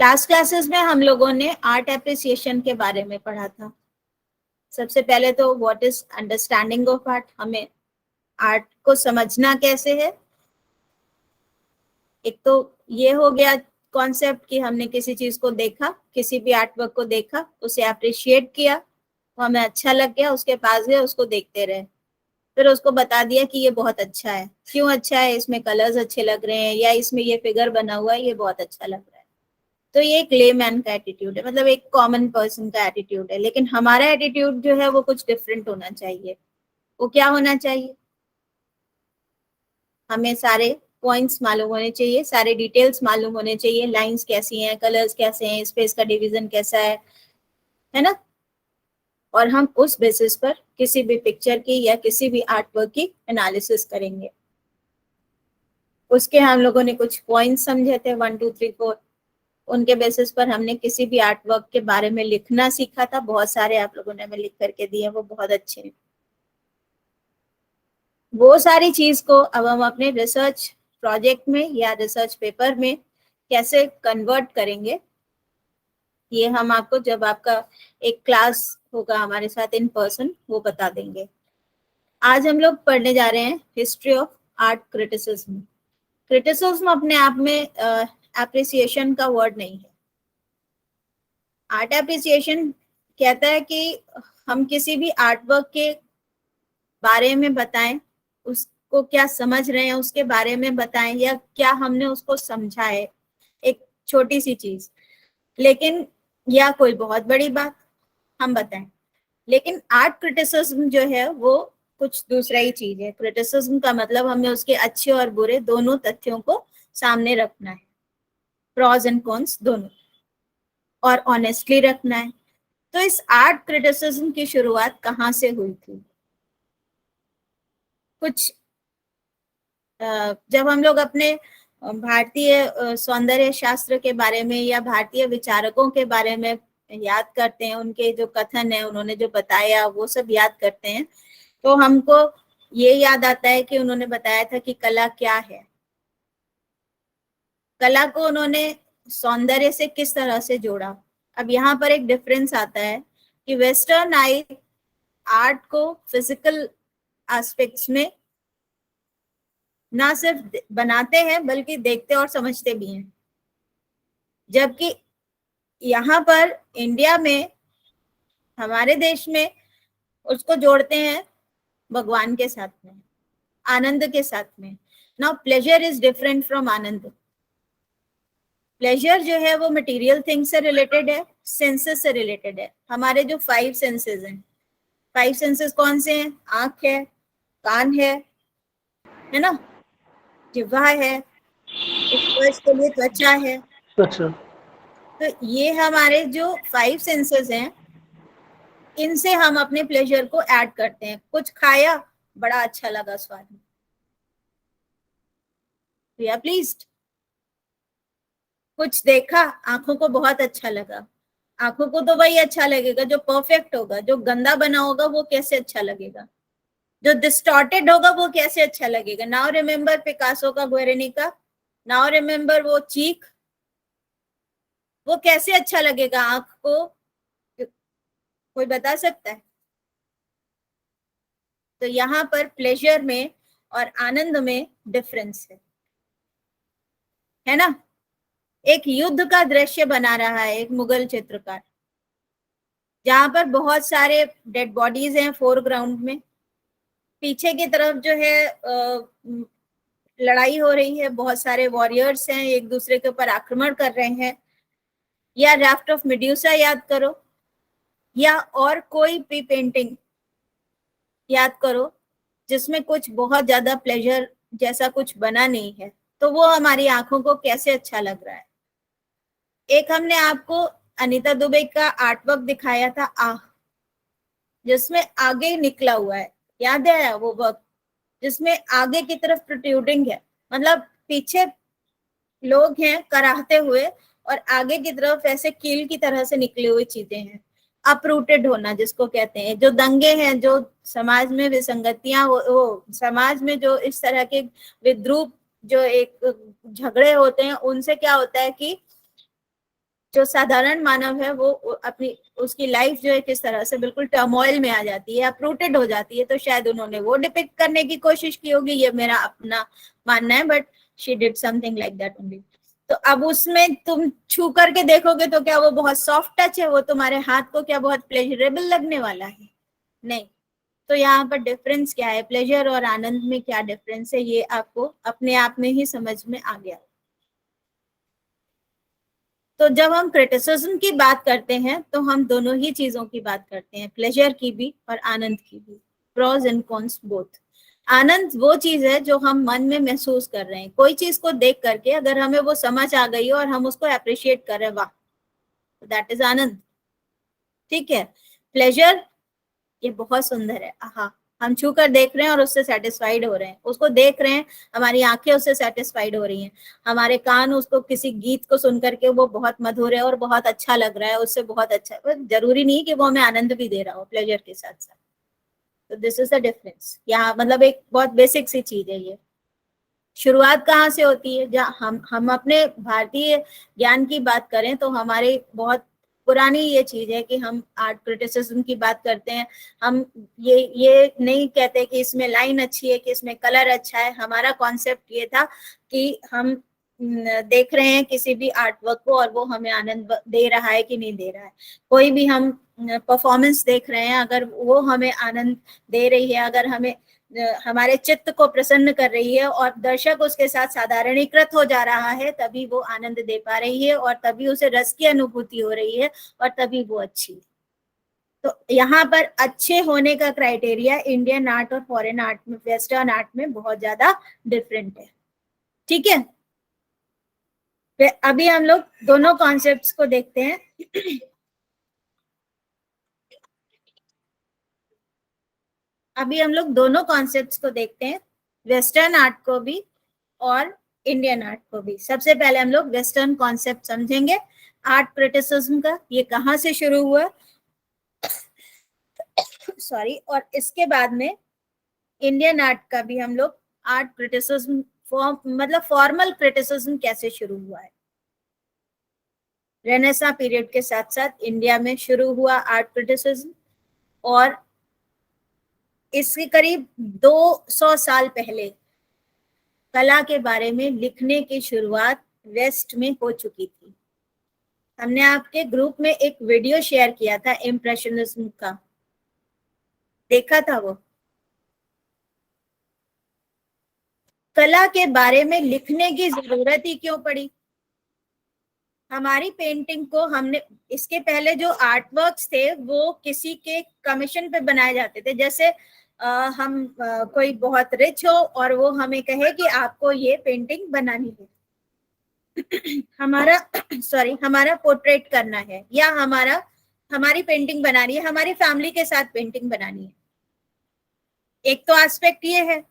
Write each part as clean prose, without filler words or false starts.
Last classes में हम लोगों ने आर्ट एप्रिसिएशन के बारे में पढ़ा था। सबसे पहले तो what is understanding of art, हमें आर्ट को समझना कैसे है। एक तो ये हो गया कॉन्सेप्ट कि हमने किसी चीज को देखा, किसी भी आर्ट वर्क को देखा, उसे अप्रिशिएट किया, वो हमें अच्छा लग गया, उसके पास गए, उसको देखते रहे, फिर उसको बता दिया कि ये बहुत अच्छा है, क्यों अच्छा है, इसमें कलर्स अच्छे लग रहे हैं, या इसमें ये फिगर बना हुआ है, ये बहुत अच्छा लग रहा है। तो ये एक लेमैन का एटीट्यूड है, मतलब एक कॉमन पर्सन का एटीट्यूड है। लेकिन हमारा एटीट्यूड जो है वो कुछ डिफरेंट होना चाहिए। वो क्या होना चाहिए? हमें सारे पॉइंट्स मालूम होने चाहिए, सारे डिटेल्स मालूम होने चाहिए, लाइंस कैसी हैं, कलर्स कैसे हैं, स्पेस का डिवीजन कैसा है ना। और हम उस बेसिस पर किसी भी पिक्चर की या किसी भी आर्ट वर्क की एनालिसिस करेंगे। उसके हम लोगों ने कुछ पॉइंट्स समझे थे, 1 2 3 4। उनके बेसिस पर हमने किसी भी आर्ट वर्क के बारे में लिखना सीखा था। बहुत सारे आप लोगों ने हमें लिख करके दिए, वो बहुत अच्छे हैं। वो सारी चीज को अब हम अपने रिसर्च प्रोजेक्ट में या रिसर्च पेपर में कैसे कन्वर्ट करेंगे, ये हम आपको जब आपका एक क्लास होगा हमारे साथ इन पर्सन, वो बता देंगे। आज हम लोग पढ़ने जा रहे हैं history of art criticism. Criticism अपने आप में एप्रिसिएशन का वर्ड नहीं है। आर्ट एप्रिसिएशन कहता है कि हम किसी भी आर्ट वर्क के बारे में बताएं, उसको क्या समझ रहे हैं उसके बारे में बताएं, या क्या हमने उसको समझा है, एक छोटी सी चीज, लेकिन या कोई बहुत बड़ी बात हम बताएं। लेकिन आर्ट क्रिटिसिज्म जो है वो कुछ दूसरा ही चीज है। क्रिटिसिज्म का मतलब हमें उसके अच्छे और बुरे दोनों तथ्यों को सामने रखना है, प्रॉज एंड कॉन्स दोनों, और ऑनेस्टली रखना है। तो इस आर्ट क्रिटिसिज्म की शुरुआत कहाँ से हुई थी? कुछ जब हम लोग अपने भारतीय सौंदर्य शास्त्र के बारे में या भारतीय विचारकों के बारे में याद करते हैं, उनके जो कथन है, उन्होंने जो बताया, वो सब याद करते हैं, तो हमको ये याद आता है कि उन्होंने बताया था कि कला क्या है। कला को उन्होंने सौंदर्य से किस तरह से जोड़ा। अब यहाँ पर एक डिफरेंस आता है कि वेस्टर्न आई आर्ट को फिजिकल एस्पेक्ट्स में ना सिर्फ बनाते हैं बल्कि देखते और समझते भी हैं, जबकि यहाँ पर इंडिया में, हमारे देश में, उसको जोड़ते हैं भगवान के साथ में, आनंद के साथ में। Now pleasure is different from Anand. Pleasure जो है वो मटेरियल थिंग से रिलेटेड है, सेंसेस से रिलेटेड है। हमारे जो 5 सेंसेस हैं, 5 सेंसेस कौन से हैं? आंख है, कान है ना, जिह्वा है, स्पर्श के लिए त्वचा है। अच्छा, तो ये हमारे जो 5 सेंसेस हैं, इनसे हम अपने प्लेजर को ऐड करते हैं। कुछ खाया, बड़ा अच्छा लगा स्वाद में, वी आर प्लीज्ड। कुछ देखा, आंखों को बहुत अच्छा लगा। आंखों को तो वही अच्छा लगेगा जो परफेक्ट होगा। जो गंदा बना होगा वो कैसे अच्छा लगेगा? जो डिस्टॉर्टेड होगा वो कैसे अच्छा लगेगा? नाउ रिमेम्बर पिकासो का गुएरेनिका, नाउ रिमेम्बर वो चीख, वो कैसे अच्छा लगेगा आंख को? कोई बता सकता है? तो यहाँ पर प्लेजर में और आनंद में डिफरेंस है ना। एक युद्ध का दृश्य बना रहा है एक मुगल चित्रकार, जहां पर बहुत सारे डेड बॉडीज हैं फोरग्राउंड में, पीछे की तरफ जो है लड़ाई हो रही है, बहुत सारे वॉरियर्स हैं, एक दूसरे के ऊपर आक्रमण कर रहे हैं। या राफ्ट ऑफ मेड्यूसा याद करो, या और कोई भी पेंटिंग याद करो जिसमें कुछ बहुत ज्यादा प्लेजर जैसा कुछ बना नहीं है, तो वो हमारी आंखों को कैसे अच्छा लग रहा है। एक हमने आपको अनीता दुबे का आर्टवर्क दिखाया था, आह, जिसमें आगे निकला हुआ है, याद है वो वर्क, जिसमें आगे की तरफ प्रोट्रूडिंग है, मतलब पीछे लोग हैं कराहते हुए और आगे की तरफ ऐसे कील की तरह से निकली हुई चीजें हैं। अपरूटेड होना जिसको कहते हैं, जो दंगे हैं, जो समाज में विसंगतियां हो समाज में जो इस तरह के विद्रूप जो एक झगड़े होते हैं, उनसे क्या होता है कि जो साधारण मानव है वो अपनी उसकी लाइफ जो है किस तरह से बिल्कुल टर्मोइल में आ जाती है, अप्रूटेड हो जाती है, तो शायद उन्होंने वो डिपिक्ट करने की कोशिश की होगी, ये मेरा अपना मानना है, but she did something like that only. तो अब उसमें तुम छू करके देखोगे तो क्या वो बहुत सॉफ्ट टच है, वो तुम्हारे हाथ को क्या बहुत प्लेजरेबल लगने वाला है? नहीं। तो यहाँ पर डिफरेंस क्या है, प्लेजर और आनंद में क्या डिफरेंस है, ये आपको अपने आप में ही समझ में आ गया। तो जब हम क्रिटिसिज्म की बात करते हैं तो हम दोनों ही चीजों की बात करते हैं, प्लेजर की भी और आनंद की भी, प्रोज एंड कॉन्स बोथ। आनंद वो चीज है जो हम मन में महसूस कर रहे हैं, कोई चीज को देख करके अगर हमें वो समझ आ गई और हम उसको अप्रिशिएट कर रहे हैं, वाह, दैट इज आनंद। ठीक है। प्लेजर, ये बहुत सुंदर है, आहा, हम छू कर देख रहे हैं और उससे सेटिस्फाइड हो रहे हैं, उसको देख रहे हैं, हमारी आंखें उससे सेटिस्फाइड हो रही हैं, हमारे कान उसको किसी गीत को सुन करके वो बहुत मधुर है और बहुत अच्छा लग रहा है, उससे बहुत अच्छा है। जरूरी नहीं कि वो हमें आनंद भी दे रहा हो प्लेजर के साथ साथ। तो दिस इज द डिफरेंस यहाँ, मतलब एक बहुत बेसिक सी चीज है ये। शुरुआत कहाँ से होती है? जहाँ हम अपने भारतीय ज्ञान की बात करें तो हमारे बहुत पुरानी ये चीज है कि हम आर्ट क्रिटिसिज्म की बात करते हैं। हम ये नहीं कहते कि इसमें लाइन अच्छी है, कि इसमें कलर अच्छा है। हमारा कॉन्सेप्ट ये था कि हम देख रहे हैं किसी भी आर्ट वर्क को और वो हमें आनंद दे रहा है कि नहीं दे रहा है। कोई भी हम परफॉर्मेंस देख रहे हैं, अगर वो हमें आनंद दे रही है, अगर हमें हमारे चित्त को प्रसन्न कर रही है और दर्शक उसके साथ साधारणीकृत हो जा रहा है, तभी वो आनंद दे पा रही है और तभी उसे रस की अनुभूति हो रही है और तभी वो अच्छी। तो यहाँ पर अच्छे होने का क्राइटेरिया इंडियन आर्ट और फॉरेन आर्ट में, वेस्टर्न आर्ट में बहुत ज्यादा डिफरेंट है। ठीक है। अभी हम लोग दोनों कॉन्सेप्ट्स को देखते हैं। अभी हम लोग दोनों कॉन्सेप्ट्स को देखते हैं, वेस्टर्न आर्ट को भी और इंडियन आर्ट को भी। सबसे पहले हम लोग वेस्टर्न कॉन्सेप्ट समझेंगे आर्ट क्रिटिसिज्म का, ये कहाँ से शुरू हुआ, सॉरी, और इसके बाद में इंडियन आर्ट का भी हम लोग आर्ट क्रिटिसिज्म मतलब फॉर्मल क्रिटिसिज्म कैसे शुरू हुआ है। रेनेसा पीरियड के साथ साथ इंडिया में शुरू हुआ आर्ट क्रिटिसिज्म, और इसके करीब 200 साल पहले कला के बारे में लिखने की शुरुआत वेस्ट में हो चुकी थी। हमने आपके ग्रुप में एक वीडियो शेयर किया था इम्प्रेशनिज्म का, देखा था वो? कला के बारे में लिखने की जरूरत ही क्यों पड़ी? हमारी पेंटिंग को हमने, इसके पहले जो आर्ट वर्क्स थे वो किसी के कमीशन पे बनाए जाते थे। जैसे हम कोई बहुत रिच हो और वो हमें कहे कि आपको ये पेंटिंग बनानी है, हमारा सॉरी हमारा पोर्ट्रेट करना है, या हमारी पेंटिंग बनानी है, हमारी फैमिली के साथ पेंटिंग बनानी है। एक तो एस्पेक्ट ये है।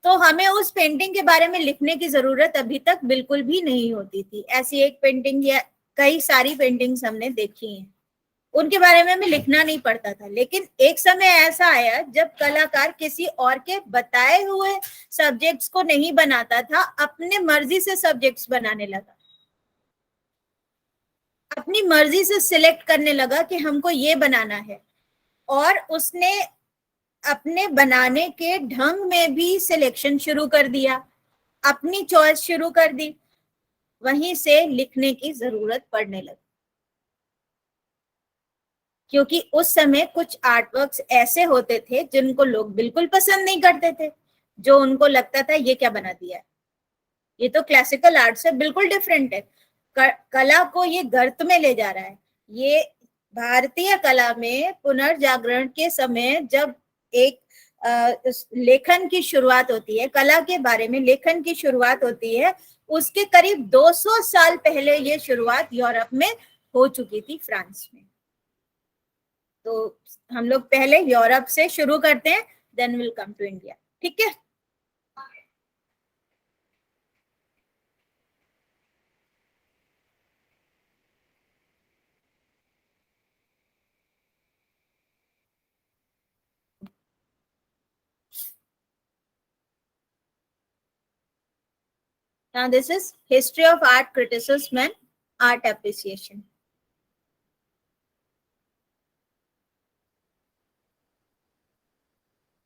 तो हमें उस पेंटिंग के बारे में लिखने की जरूरत अभी तक बिल्कुल भी नहीं होती थी। ऐसी एक पेंटिंग या कई सारी पेंटिंग्स हमने देखी हैं, उनके बारे में हमें लिखना नहीं पड़ता था। लेकिन एक समय ऐसा आया जब कलाकार किसी और के बताए हुए सब्जेक्ट्स को नहीं बनाता था, अपने मर्जी से सब्जेक्ट्स बनाने लगा, अपनी मर्जी से सिलेक्ट करने लगा कि हमको ये बनाना है, और उसने अपने बनाने के ढंग में भी सिलेक्शन शुरू कर दिया, अपनी चॉइस शुरू कर दी। वहीं से लिखने की जरूरत पड़ने लगी, क्योंकि उस समय कुछ आर्टवर्क्स ऐसे होते थे जिनको लोग बिल्कुल पसंद नहीं करते थे, जो उनको लगता था ये क्या बना दिया है, ये तो क्लासिकल आर्ट से बिल्कुल डिफरेंट है, कला को ये गर्त में ले जा रहा है। ये भारतीय कला में पुनर्जागरण के समय जब एक लेखन की शुरुआत होती है, कला के बारे में लेखन की शुरुआत होती है, उसके करीब 200 साल पहले ये शुरुआत यूरोप में हो चुकी थी, फ्रांस में। तो हम लोग पहले यूरोप से शुरू करते हैं, then will come to India. ठीक है। Now this is history of art criticism and art appreciation.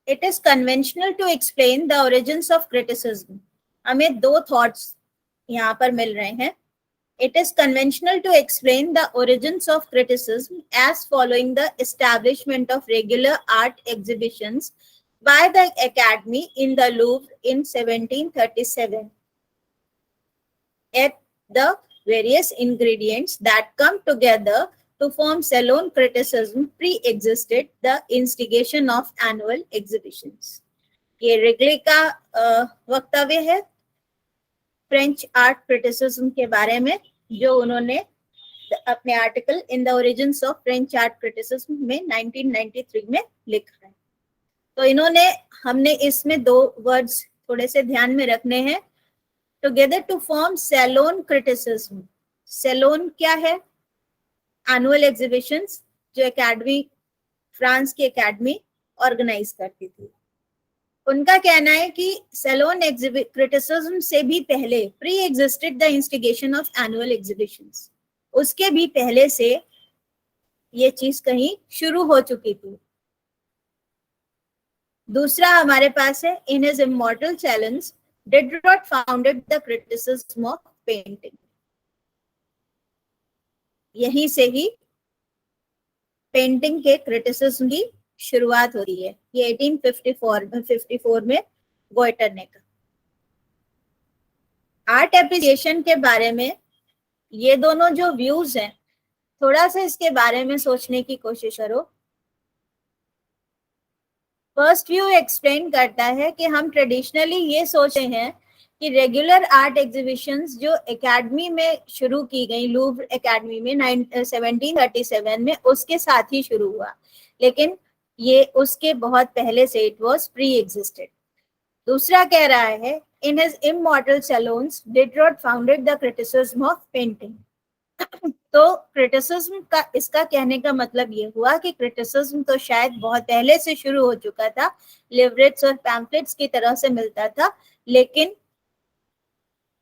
It is conventional to explain the origins of criticism. हमें दो thoughts यहाँ पर मिल रहे हैं. It is conventional to explain the origins of criticism as following the establishment of regular art exhibitions by the Academy in the Louvre in 1737. At the various ingredients that come together to form Salon criticism pre-existed the instigation of annual exhibitions. ये Wrigley का वक्तव्य है French art criticism के बारे में, जो उन्होंने अपने article in the origins of French art criticism में 1993 में लिखा है. तो इन्होंने, हमने इसमें दो वर्ड्स थोड़े से ध्यान में रखने हैं. Together to form salon criticism. Salon क्या है? एनुअल एग्जीबिशंस जो एकेडमी, फ्रांस की एकेडमी ऑर्गेनाइज करती थी. उनका कहना है कि सैलोन क्रिटिसिज्म से भी पहले pre existed the instigation of annual exhibitions. उसके भी पहले से ये चीज कहीं शुरू हो चुकी थी. दूसरा हमारे पास है in his immortal challenge Diderot founded the criticism of painting. यहीं से ही पेंटिंग के क्रिटिसिज्म की शुरुआत हो रही है. ये 1854 में गोइटर ने कहा. आर्ट एप्रिसिएशन के बारे में ये दोनों जो व्यूज हैं, थोड़ा सा इसके बारे में सोचने की कोशिश करो. फर्स्ट व्यू एक्सप्लेन करता है कि हम ट्रेडिशनली ये सोचते हैं कि रेगुलर आर्ट एग्जीबिशंस जो एकेडमी में शुरू की गई, लूव्र एकेडमी में 1737 में, उसके साथ ही शुरू हुआ. लेकिन ये उसके बहुत पहले से इट वाज प्री एग्जिस्टेड. दूसरा कह रहा है in his immortal salons Diderot founded the criticism of painting. तो क्रिटिसिज्म का, इसका कहने का मतलब ये हुआ कि क्रिटिसिज्म तो शायद बहुत पहले से शुरू हो चुका था, लिवरेट्स और पैम्फलेट्स की तरह से मिलता था, लेकिन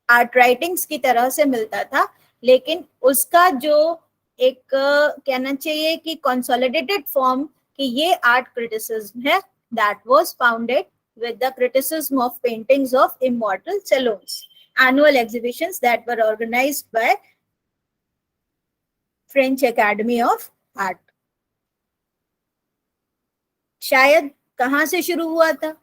आर्ट राइटिंग्स की तरह से मिलता था, लेकिन उसका जो एक कहना चाहिए कि कंसोलिडेटेड फॉर्म कि ये आर्ट क्रिटिसिज्म है, that was founded with the criticism of paintings of immortal salons, annual exhibitions that were organized by French Academy of Art. शायद कहाँ से शुरू हुआ था?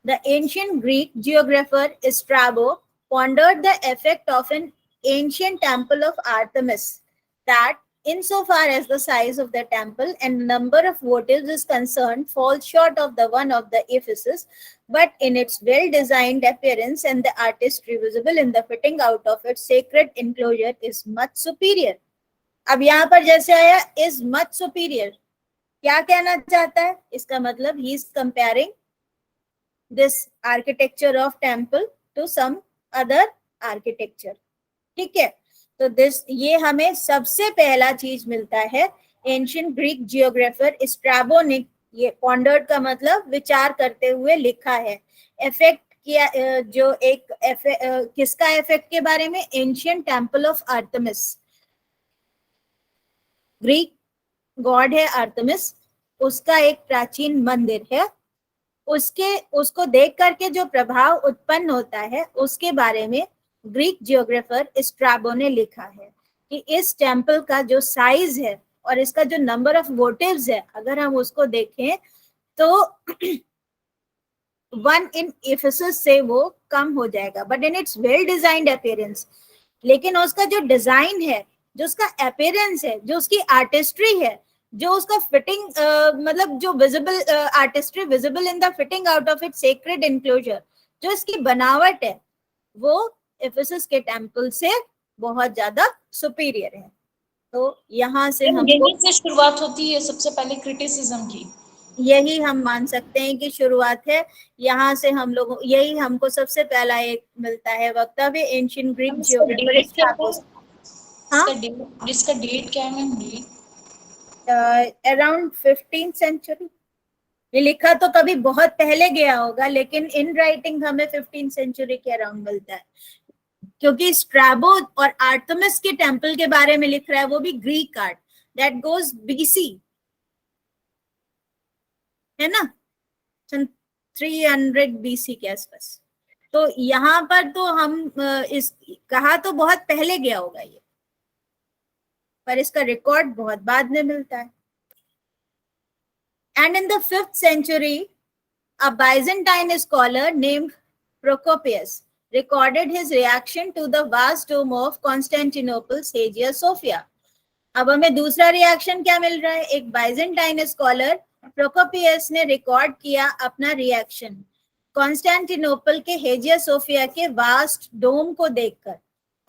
The ancient Greek geographer Strabo pondered the effect of an ancient temple of Artemis, that insofar as the size of the temple and number of votives is concerned falls short of the one of the Ephesus, but in its well-designed appearance and the artistry visible in the fitting out of its sacred enclosure is much superior. अब यहाँ पर जैसे आया is much superior, क्या कहना चाहता है? इसका मतलब he is comparing this architecture of temple to some other architecture. ठीक है, तो दिस, ये हमें सबसे पहला चीज मिलता है. एंशिएंट ग्रीक जियोग्राफर स्ट्रैबो ने, ये पॉन्डर्ड का मतलब विचार करते हुए लिखा है. इफेक्ट किया, जो एक किसका इफेक्ट के बारे में? Ancient temple of Artemis, Greek God है आर्टेमिस, उसका एक प्राचीन मंदिर है. उसको देख करके जो प्रभाव उत्पन्न होता है उसके बारे में ग्रीक जियोग्राफर स्ट्रैबो ने लिखा है कि इस टेम्पल का जो साइज है और इसका जो नंबर ऑफ वोटिव्स है, अगर हम उसको देखें तो वन इन एफेसस से वो कम हो जाएगा, but in its well designed appearance. लेकिन उसका जो डिजाइन है, जो उसका अपीयरेंस है, जो उसकी आर्टिस्ट्री है, जो उसका फिटिंग, मतलब जो visible artistry visible in the fitting out of its sacred enclosure, जो इसकी बनावट है, वो एफेसस के टेम्पल से बहुत ज्यादा सुपीरियर है. तो यहाँ से हम यहीं से शुरुआत होती है सबसे पहले क्रिटिसिज्म की. यही हम मान सकते हैं कि शुरुआत है. यहाँ से हम लोग, यही हमको सबसे पहला एक मिलता है वक्तव्य एंशिएंट ग्रीक जियोग्राफर स्ट्रैबो. हाँ, इसका डेट क्या है? Around 15th century. ये लिखा तो कभी बहुत पहले गया होगा, लेकिन इन राइटिंग हमें 15th सेंचुरी के अराउंड मिलता है. क्योंकि स्ट्रैबो और आर्टेमिस के टेम्पल के बारे में लिख रहा है, वो भी Greek art, that goes BC, है ना, 300 बीसी के आसपास। तो यहाँ पर तो हम इस कहा तो बहुत पहले गया होगा ये, पर इसका रिकॉर्ड बहुत बाद में मिलता है। And in the 5th century, a Byzantine scholar named Procopius recorded his reaction to the vast dome of Constantinople's Hagia Sophia. अब हमें दूसरा रिएक्शन क्या मिल रहा है, एक बाइजेंटाइन स्कॉलर प्रोकोपियस ने रिकॉर्ड किया अपना रिएक्शन कॉन्स्टेंटिनोपल के हेजिया सोफिया के वास्ट डोम को देखकर।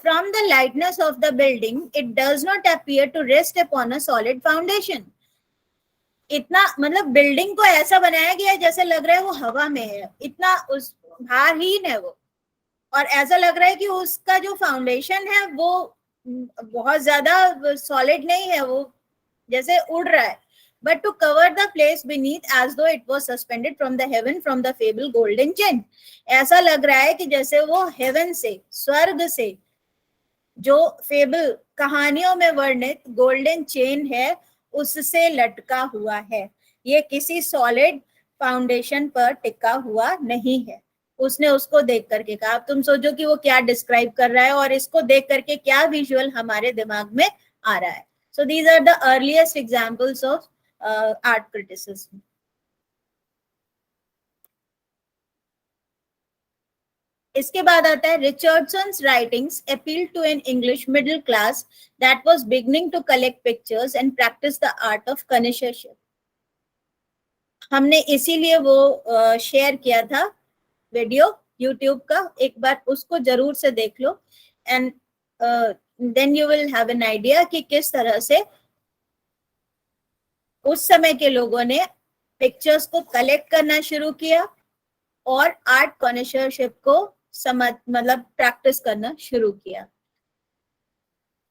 From the lightness of the building it does not appear to rest upon a solid foundation. इतना मतलब बिल्डिंग को ऐसा बनाया गया है जैसे लग रहा है वो हवा में है, इतना उस भारहीन है वो, और ऐसा लग रहा है कि उसका जो फाउंडेशन है वो बहुत ज्यादा सॉलिड नहीं है, वो जैसे उड़ रहा है। But to cover the place beneath as though it was suspended from the heaven from the fable golden chain. ऐसा लग रहा है कि जैसे वो हेवन से, स्वर्ग से, जो फेबल कहानियों में वर्णित गोल्डन चेन है उससे लटका हुआ है, ये किसी सॉलिड फाउंडेशन पर टिका हुआ नहीं है। उसने उसको देख करके कहा। अब तुम सोचो कि वो क्या डिस्क्राइब कर रहा है और इसको देख करके क्या विजुअल हमारे दिमाग में आ रहा है। So these are the earliest examples of art criticism. इसके बाद आता है Richardson's writings appeal to an English middle class that was beginning to collect pictures and practise the art of connoisseurship. हमने इसीलिए वो शेयर किया था वीडियो यूट्यूब का, एक बार उसको जरूर से देख लो and then you will have an idea कि किस तरह से उस समय के लोगों ने पिक्चर्स को कलेक्ट करना शुरू किया और आर्ट कॉनिशरशिप को समझ मतलब प्रैक्टिस करना शुरू किया।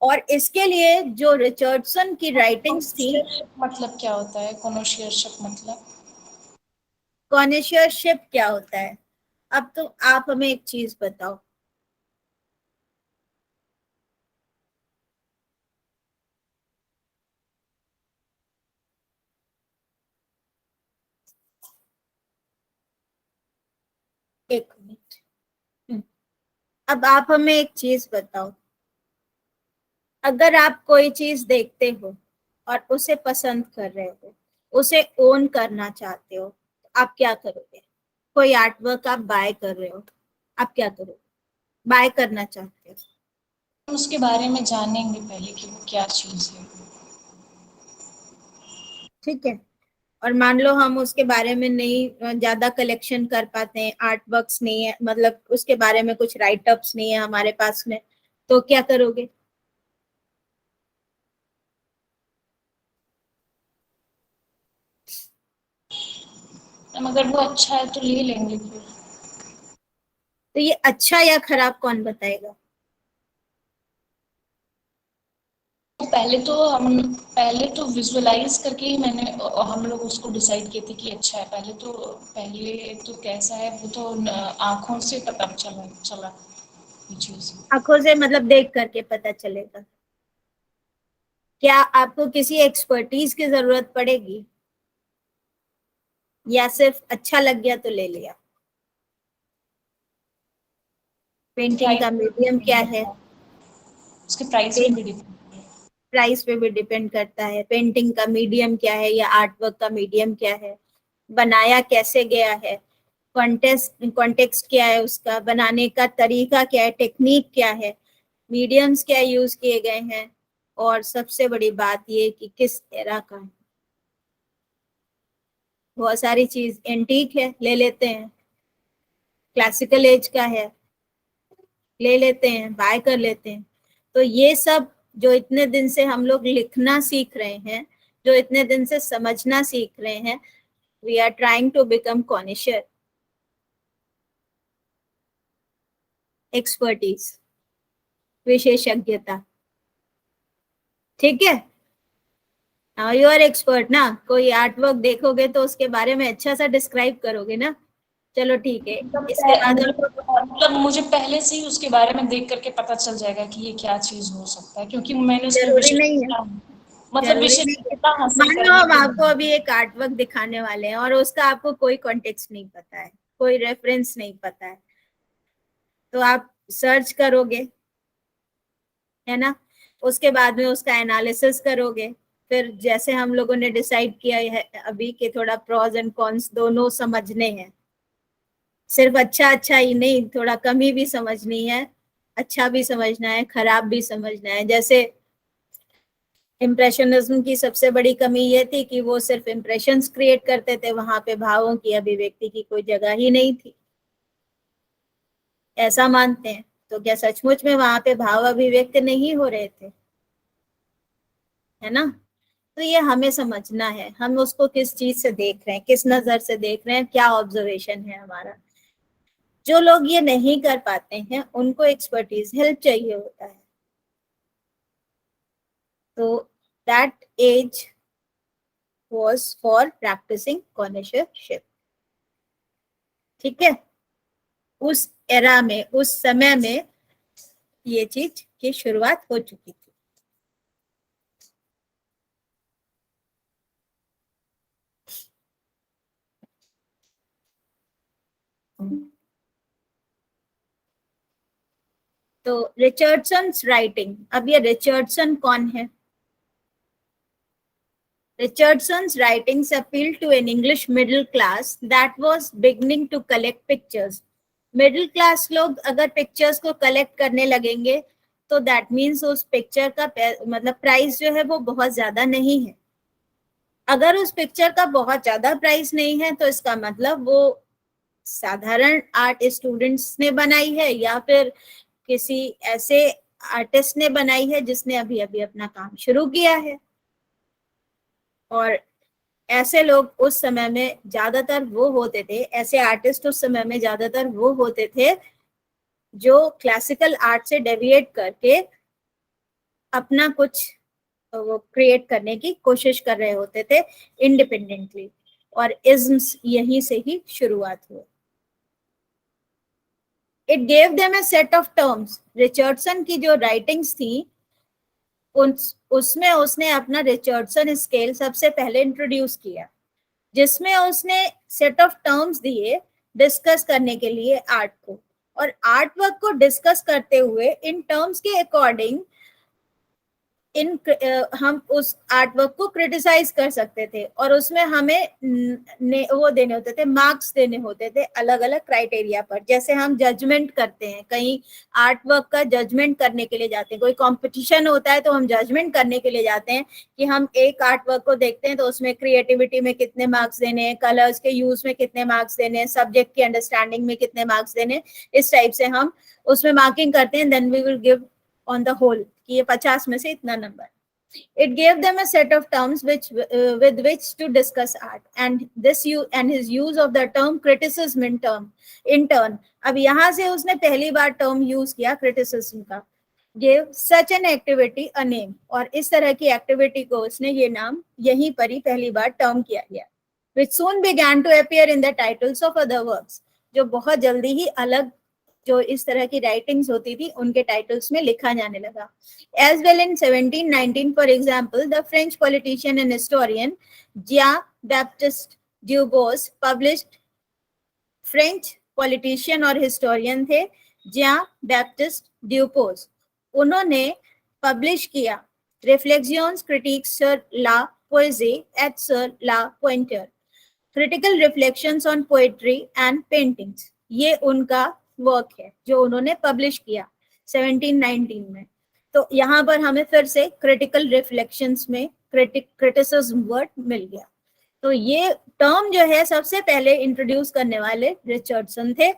और इसके लिए जो रिचर्डसन की राइटिंग्स थी, मतलब क्या होता है कॉनिशरशिप, मतलब कॉनिशरशिप क्या होता है? अब तो आप हमें एक चीज बताओ, एक मिनट। अब आप हमें एक चीज बताओ, अगर आप कोई चीज देखते हो और उसे पसंद कर रहे हो, उसे ओन करना चाहते हो, तो आप क्या करोगे? कोई आर्ट वर्क आप बाय कर रहे हो, आप क्या करोगे? बाय करना चाहते हो, हम उसके बारे में जानेंगे पहले कि वो क्या चीज है। ठीक है। और मान लो हम उसके बारे में नहीं ज्यादा कलेक्शन कर पाते हैं, आर्ट वर्क्स नहीं है, मतलब उसके बारे में कुछ राइट अप्स नहीं है हमारे पास में, तो क्या करोगे? अगर वो अच्छा है तो ले लेंगे फिर। तो ये अच्छा या खराब कौन बताएगा? पहले तो विजुअलाइज करके ही हम लोग उसको डिसाइड किए थे कि अच्छा है। पहले तो कैसा है वो तो आंखों से पता चला ये चीज। आंखों से मतलब देख करके पता चलेगा। क्या आपको किसी एक्सपर्टीज की जरूरत पड़ेगी या सिर्फ अच्छा लग गया तो ले लिया? पेंटिंग का मीडियम क्या है? उसके प्राइस पे भी डिपेंड। प्राइस पे भी डिपेंड करता है। पेंटिंग का मीडियम क्या है या आर्ट वर्क का मीडियम क्या है, बनाया कैसे गया है, कॉन्टेक्स्ट क्या है, उसका बनाने का तरीका क्या है, टेक्निक क्या है, मीडियम्स क्या यूज किए गए हैं, और सबसे बड़ी बात ये कि किस एरा का है। बहुत सारी चीज एंटीक है, ले लेते हैं, क्लासिकल एज का है, ले लेते हैं, बाय कर लेते हैं। तो ये सब जो इतने दिन से हम लोग लिखना सीख रहे हैं, जो इतने दिन से समझना सीख रहे हैं, we are trying to become connoisseur. Expertise, विशेषज्ञता, ठीक है। नाउ यू आर एक्सपर्ट ना, कोई आर्ट वर्क देखोगे तो उसके बारे में अच्छा सा डिस्क्राइब करोगे ना, चलो ठीक है, मतलब इसके बाद हम मतलब मुझे पहले से ही उसके बारे में देख करके पता चल जाएगा कि ये क्या चीज हो सकता है, क्योंकि मैंने उसमें जरूरी विषय नहीं है, लिया, मतलब जरूरी विषय नहीं है। लिया हासिल मान लो करने हम के आपको लिए। अभी एक आर्ट वर्क दिखाने वाले हैं और उसका आपको कोई कॉन्टेक्स्ट नहीं पता है, कोई रेफरेंस नहीं पता है, तो आप सर्च करोगे, है ना, उसके बाद में उसका एनालिसिस करोगे, फिर जैसे हम लोगों ने डिसाइड किया है अभी कि थोड़ा प्रोज एंड कॉन्स दोनों समझने हैं, सिर्फ अच्छा अच्छा ही नहीं, थोड़ा कमी भी समझनी है, अच्छा भी समझना है, खराब भी समझना है। जैसे इम्प्रेशनिज्म की सबसे बड़ी कमी ये थी कि वो सिर्फ इम्प्रेशंस क्रिएट करते थे, वहां पे भावों की अभिव्यक्ति की कोई जगह ही नहीं थी, ऐसा मानते हैं। तो क्या सचमुच में वहां पे भाव अभिव्यक्त नहीं हो रहे थे, है ना? तो ये हमें समझना है, हम उसको किस चीज से देख रहे हैं, किस नजर से देख रहे हैं, क्या ऑब्जर्वेशन है हमारा। जो लोग ये नहीं कर पाते हैं उनको एक्सपर्टीज हेल्प चाहिए होता है। तो that age was for practicing connoisseurship, ठीक है? उस एरा में, उस समय में ये चीज की शुरुआत हो चुकी थी। तो रिचर्डसन राइटिंग, अब ये रिचर्डसन कौन है? Richardson's writings appealed to an English middle class that was beginning to collect pictures. Middle class लोग अगर पिक्चर्स को कलेक्ट करने लगेंगे तो दैट मीन्स उस पिक्चर का मतलब प्राइस जो है वो बहुत ज्यादा नहीं है। अगर उस पिक्चर का बहुत ज्यादा प्राइस नहीं है तो इसका मतलब वो साधारण आर्ट स्टूडेंट्स ने बनाई है या फिर किसी ऐसे आर्टिस्ट ने बनाई है जिसने अभी अभी अपना काम शुरू किया है। और ऐसे लोग उस समय में ज्यादातर वो होते थे, ऐसे आर्टिस्ट उस समय में ज्यादातर वो होते थे जो क्लासिकल आर्ट से डेविएट करके अपना कुछ वो क्रिएट करने की कोशिश कर रहे होते थे इंडिपेंडेंटली, और इज्म्स यहीं से ही शुरुआत हुई। It gave them a set of terms. Richardson की जो राइटिंग्स थी उसमें उसने अपना रिचर्डसन स्केल सबसे पहले इंट्रोड्यूस किया, जिसमें उसने सेट ऑफ टर्म्स दिए डिस्कस करने के लिए आर्ट को, और आर्ट वर्क को डिस्कस करते हुए इन टर्म्स के अकॉर्डिंग हम उस आर्ट वर्क को क्रिटिसाइज कर सकते थे, और उसमें हमें वो देने होते थे, मार्क्स देने होते थे अलग अलग क्राइटेरिया पर। जैसे हम जजमेंट करते हैं, कहीं आर्ट वर्क का जजमेंट करने के लिए जाते हैं, कोई कंपटीशन होता है तो हम जजमेंट करने के लिए जाते हैं कि हम एक आर्ट वर्क को देखते हैं तो उसमें क्रिएटिविटी में कितने मार्क्स देने हैं, कलर्स के यूज में कितने मार्क्स देने हैं, सब्जेक्ट की अंडरस्टैंडिंग में कितने मार्क्स देने, इस टाइप से हम उसमें मार्किंग करते हैं। Then we will give on the whole कि ये 50 में से इतना नंबर। It gave them a set of terms with which to discuss art, and his use of the term criticism in turn, अब यहाँ से उसने पहली बार टर्म यूज किया क्रिटिसिज्म का, gave such an activity a name, और इस तरह की एक्टिविटी को उसने ये नाम यहीं पर ही पहली बार टर्म किया गया, which soon began to appear in the titles of other works, जो बहुत जल्दी ही अलग जो इस तरह की राइटिंग्स होती थी उनके टाइटल्स में लिखा जाने लगा। As well in 1719, for example, the French politician and historian Jean-Baptiste Dubos published, French politician और हिस्टोरियन थे जियां बैप्टिस्ट ड्यूपोज, उन्होंने पब्लिश किया reflections critics sur la poésie et sur la peinture, critical reflections on poetry and paintings. ये उनका work है जो उन्होंने पब्लिश किया 1719 में। तो यहाँ पर हमें फिर से क्रिटिकल रिफ्लेक्शंस में क्रिटिसिज्म वर्ड मिल गया। तो ये टर्म जो है सबसे पहले इंट्रोड्यूस करने वाले रिचर्डसन थे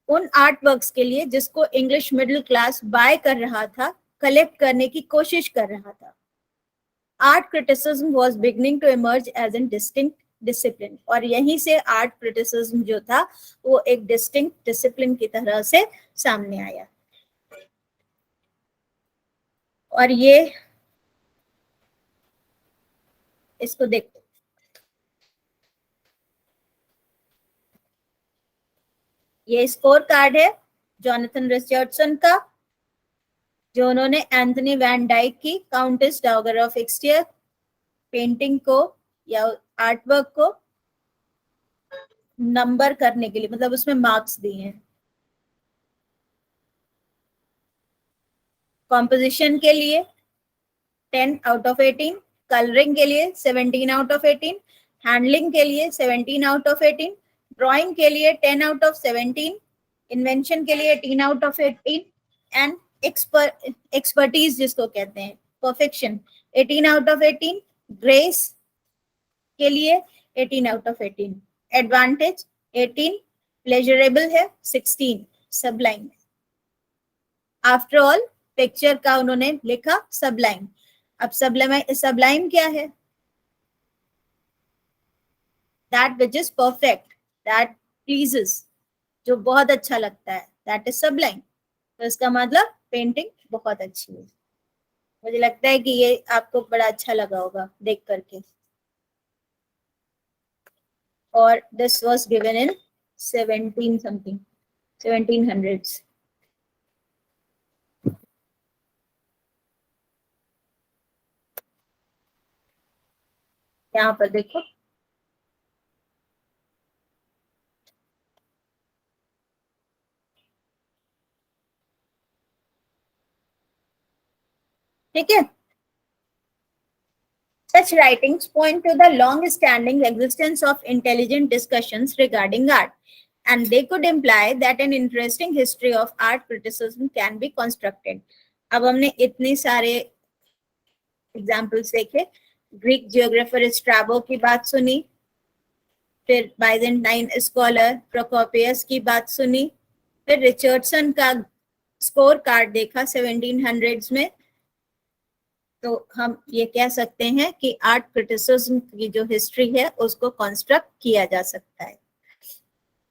उन आर्ट वर्क्स के लिए जिसको इंग्लिश मिडिल क्लास बाय कर रहा था, कलेक्ट करने की कोशिश कर रहा था। Art criticism was beginning to emerge as an distinct discipline, और यहीं से आर्ट क्रिटिसिज्म जो था वो एक डिस्टिंक्ट डिसिप्लिन की तरह से सामने आया। और ये इसको देखो, ये स्कोर कार्ड है जॉनथन रिचर्डसन का, जो उन्होंने एंथनी वैन डाइक की काउंटेस डाउगर ऑफ एक्सटियर पेंटिंग को या आर्टवर्क को नंबर करने के लिए, मतलब उसमें मार्क्स दिए हैं। कॉम्पोजिशन के लिए 10 आउट ऑफ 18, कलरिंग के लिए 17 आउट ऑफ 18, हैंडलिंग के लिए 17 आउट ऑफ 18, ड्राइंग के लिए 10 आउट ऑफ 17, इन्वेंशन के लिए 18 आउट ऑफ 18 एंड एक्सपर्टीज जिसको कहते हैं परफेक्शन 18 आउट ऑफ 18, ग्रेस के लिए 18 आउट ऑफ 18, एडवांटेज 18, प्लेजरेबल है 16, सबलाइन। आफ्टर ऑल पिक्चर का उन्होंने लिखा सबलाइन। अब सबलाइन क्या है? That which is perfect, that pleases, जो बहुत अच्छा लगता है, दैट इज सबलाइन। तो इसका मतलब पेंटिंग बहुत अच्छी है। मुझे लगता है कि ये आपको बड़ा अच्छा लगा होगा देख करके। और this was given in 17 something 1700s। यहाँ पर देखो, ठीक है। Such writings point to the long-standing existence of intelligent discussions regarding art, and they could imply that an interesting history of art criticism can be constructed. अब हमने इतने सारे examples देखे, ग्रीक जियोग्राफर स्ट्रैबो की बात सुनी, फिर बाइजेंटाइन स्कॉलर प्रोकोपियस की बात सुनी, फिर रिचर्डसन का स्कोर कार्ड देखा 1700s में। तो हम ये कह सकते हैं कि आर्ट क्रिटिसिज्म की जो हिस्ट्री है उसको कंस्ट्रक्ट किया जा सकता है।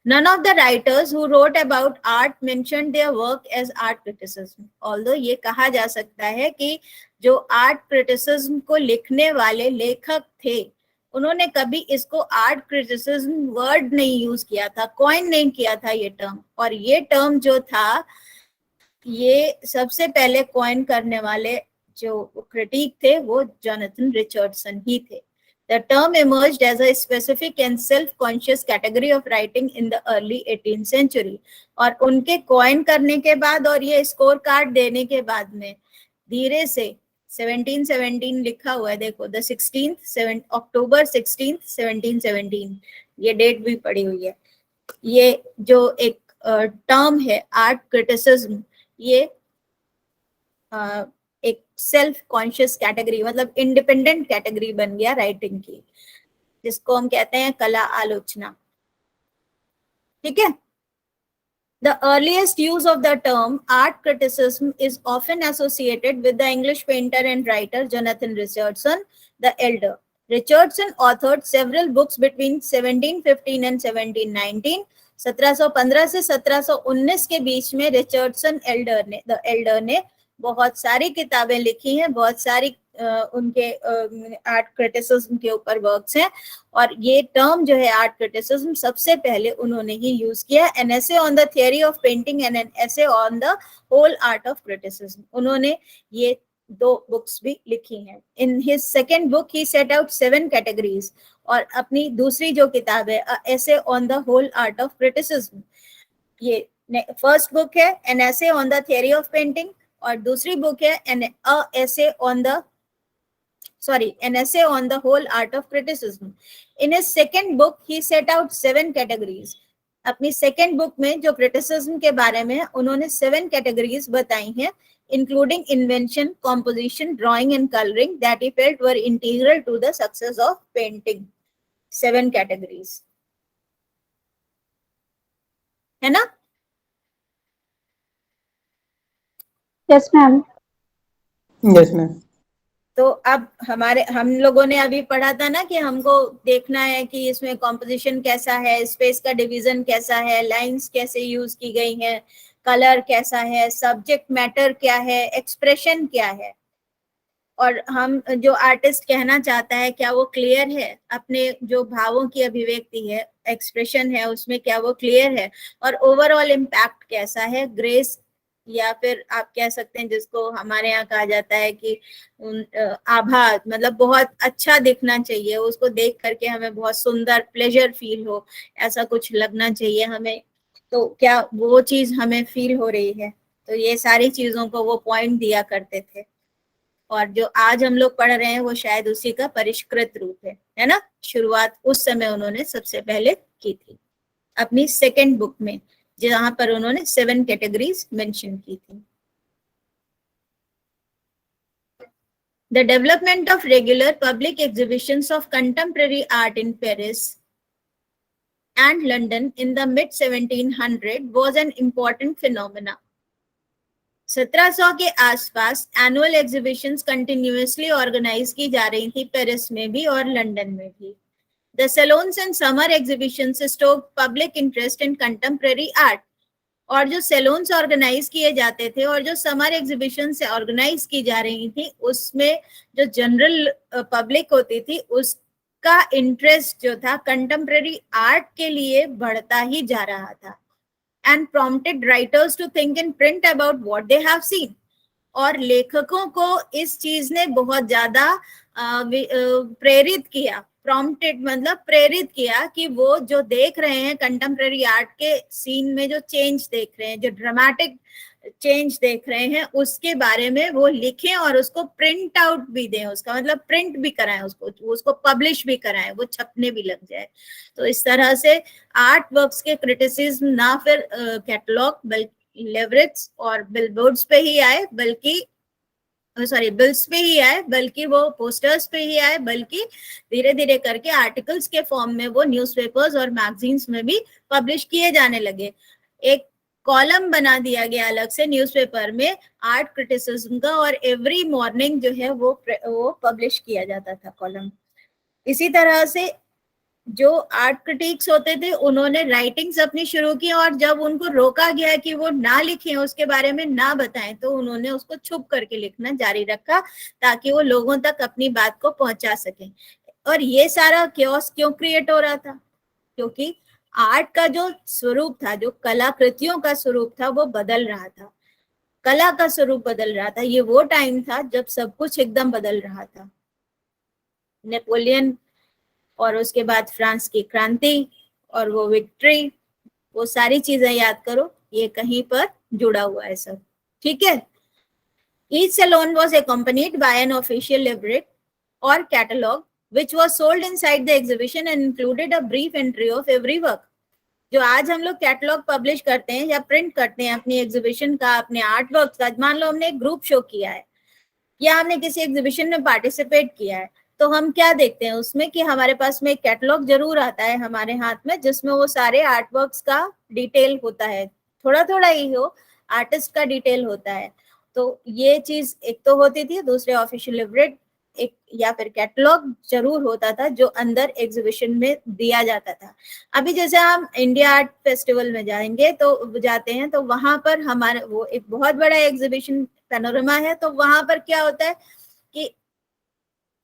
None of the writers who wrote about art mentioned their work as art criticism. Although ये कहा जा सकता है कि जो आर्ट क्रिटिसिज्म को लिखने वाले लेखक थे, उन्होंने कभी इसको आर्ट क्रिटिसिज्म वर्ड नहीं यूज किया था, कॉइन नहीं किया था ये टर्म। और ये टर्म जो था, ये सबसे पहले कॉइन करने वाले जो क्रिटिक थे वो जॉनथन रिचर्डसन ही थे। The term emerged as a specific and self-conscious category of writing in the early 18th century. और उनके कॉइन करने के बाद और ये स्कोर कार्ड देने के बाद में धीरे से 1717 लिखा हुआ है, देखो द 16th अक्टूबर 16th 1717, ये डेट भी पड़ी हुई है। ये जो एक टर्म है आर्ट क्रिटिसिज्म, ये एक सेल्फ कॉन्शियस कैटेगरी, मतलब इंडिपेंडेंट कैटेगरी बन गया राइटिंग की, जिसको हम कहते हैं कला आलोचना। ठीक है। The earliest use of the term art criticism is often associated with the English painter and writer Jonathan Richardson the Elder. Richardson authored several books between 1715 and 1719. 1715 से 1719 के बीच में रिचर्डसन द एल्डर ने बहुत सारी किताबें लिखी हैं, बहुत सारी उनके आर्ट क्रिटिसिज्म के ऊपर वर्क्स हैं। और ये टर्म जो है आर्ट क्रिटिसिज्म सबसे पहले उन्होंने ही यूज किया। An essay on the theory of painting and an essay on the whole art of criticism, उन्होंने ये दो बुक्स भी लिखी हैं। In his second book he set out 7 categories, और अपनी दूसरी जो किताब है essay on the whole art of criticism, ये फर्स्ट बुक है an essay on the theory of painting, और दूसरी बुक है an essay on the whole art of criticism. In his second book he set out 7 categories. अपनी second book में जो criticism के बारे में उन्होंने 7 कैटेगरीज बताई हैं, including invention, composition, drawing and colouring, that he felt were integral to the success of painting. 7 categories है ना? Yes ma'am. Yes ma'am. तो अब हम लोगों ने अभी पढ़ा था ना कि हमको देखना है कि इसमें कॉम्पोजिशन कैसा है, स्पेस का डिवीजन कैसा है, लाइंस कैसे यूज की गई हैं, कलर कैसा है, सब्जेक्ट मैटर क्या है, एक्सप्रेशन क्या है, और हम जो आर्टिस्ट कहना चाहता है क्या वो क्लियर है, अपने जो भावों की अभिव्यक्ति है एक्सप्रेशन है उसमें क्या वो क्लियर है, और ओवरऑल इम्पैक्ट कैसा है, ग्रेस या फिर आप कह सकते हैं जिसको हमारे यहाँ कहा जाता है कि आभा, मतलब बहुत अच्छा दिखना चाहिए, उसको देख करके हमें बहुत सुंदर प्लेजर फील हो, ऐसा कुछ लगना चाहिए हमें, तो क्या वो चीज हमें फील हो रही है। तो ये सारी चीजों को वो पॉइंट दिया करते थे, और जो आज हम लोग पढ़ रहे हैं वो शायद उसी का परिष्कृत रूप है ना। शुरुआत उस समय उन्होंने सबसे पहले की थी अपनी सेकंड बुक में, जहां पर उन्होंने 7 कैटेगरीज मेंशन की थी। The development of regular public exhibitions of contemporary art in Paris and London in the mid 1700 was an important phenomena. 1700 के आसपास एनुअल एग्जीबिशंस कंटिन्यूअसली ऑर्गेनाइज की जा रही थी, पेरिस में भी और लंदन में भी। The salons and summer exhibitions stoked public interest in contemporary art. और जो सैलून्स ऑर्गेनाइज किए जाते थे और जो समर एग्जीबिशन से ऑर्गेनाइज की जा रही थी, उसमें जो जनरल पब्लिक होती थी उसका इंटरेस्ट जो था कंटेम्पररी आर्ट के लिए बढ़ता ही जा रहा था, and prompted writers to think in print about what they have seen. और लेखकों को इस चीज ने बहुत ज्यादा प्रेरित किया, प्रॉम्प्टेड मतलब प्रेरित किया कि वो जो देख रहे हैं कंटेम्पररी आर्ट के सीन में, जो चेंज देख रहे हैं, जो ड्रामेटिक चेंज देख रहे हैं, उसके बारे में वो लिखें और उसको प्रिंट आउट भी दें, उसका मतलब प्रिंट भी कराएं, उसको पब्लिश भी कराएं, वो छपने भी लग जाए। तो इस तरह से आर्ट वर्क्स के क्रिटिसिज्म ना फिर कैटलॉग बल्कि लेवरेट्स और बिलबोर्ड्स पे ही आए, बल्कि बिल्स पे ही आए, बल्कि वो पोस्टर्स पे ही आए, बल्कि धीरे धीरे करके आर्टिकल्स के फॉर्म में वो न्यूज़पेपर्स और मैगजीन्स में भी पब्लिश किए जाने लगे। एक कॉलम बना दिया गया अलग से न्यूज़पेपर में आर्ट क्रिटिसिज्म का, और एवरी मॉर्निंग जो है वो पब्लिश किया जाता था कॉलम। इसी तरह से जो आर्ट क्रिटिक्स होते थे उन्होंने राइटिंग्स अपनी शुरू की, और जब उनको रोका गया कि वो ना लिखें, उसके बारे में ना बताएं, तो उन्होंने उसको छुप करके लिखना जारी रखा ताकि वो लोगों तक अपनी बात को पहुंचा सकें। और ये सारा क्योस क्यों क्रिएट हो रहा था? क्योंकि आर्ट का जो स्वरूप था, जो कलाकृतियों का स्वरूप था, वो बदल रहा था, कला का स्वरूप बदल रहा था। ये वो टाइम था जब सब कुछ एकदम बदल रहा था। नेपोलियन और उसके बाद फ्रांस की क्रांति और वो विक्ट्री, वो सारी चीजें याद करो, ये कहीं पर जुड़ा हुआ है सब, ठीक है। Each salon was accompanied by an official livery or catalog which was sold inside the exhibition and included a brief entry of every work. जो आज हम लोग कैटलॉग पब्लिश करते हैं या प्रिंट करते हैं अपनी एग्जीबिशन का, अपने आर्ट वर्क का, मान लो हमने एक ग्रुप शो किया है या हमने किसी एग्जीबिशन में पार्टिसिपेट किया है, तो हम क्या देखते हैं उसमें कि हमारे पास में एक कैटलॉग जरूर आता है हमारे हाथ में, जिसमें वो सारे आर्ट वर्क्स का डिटेल होता है, थोड़ा थोड़ा ही हो, आर्टिस्ट का डिटेल होता है। तो ये चीज एक तो होती थी। दूसरे ऑफिशियल लिवरेट एक या फिर कैटलॉग जरूर होता था जो अंदर एग्जीबिशन में दिया जाता था। अभी जैसे हम इंडिया आर्ट फेस्टिवल में जाएंगे तो जाते हैं, तो वहां पर हमारे वो एक बहुत बड़ा एग्जीबिशन पैनोरमा है, तो वहां पर क्या होता है कि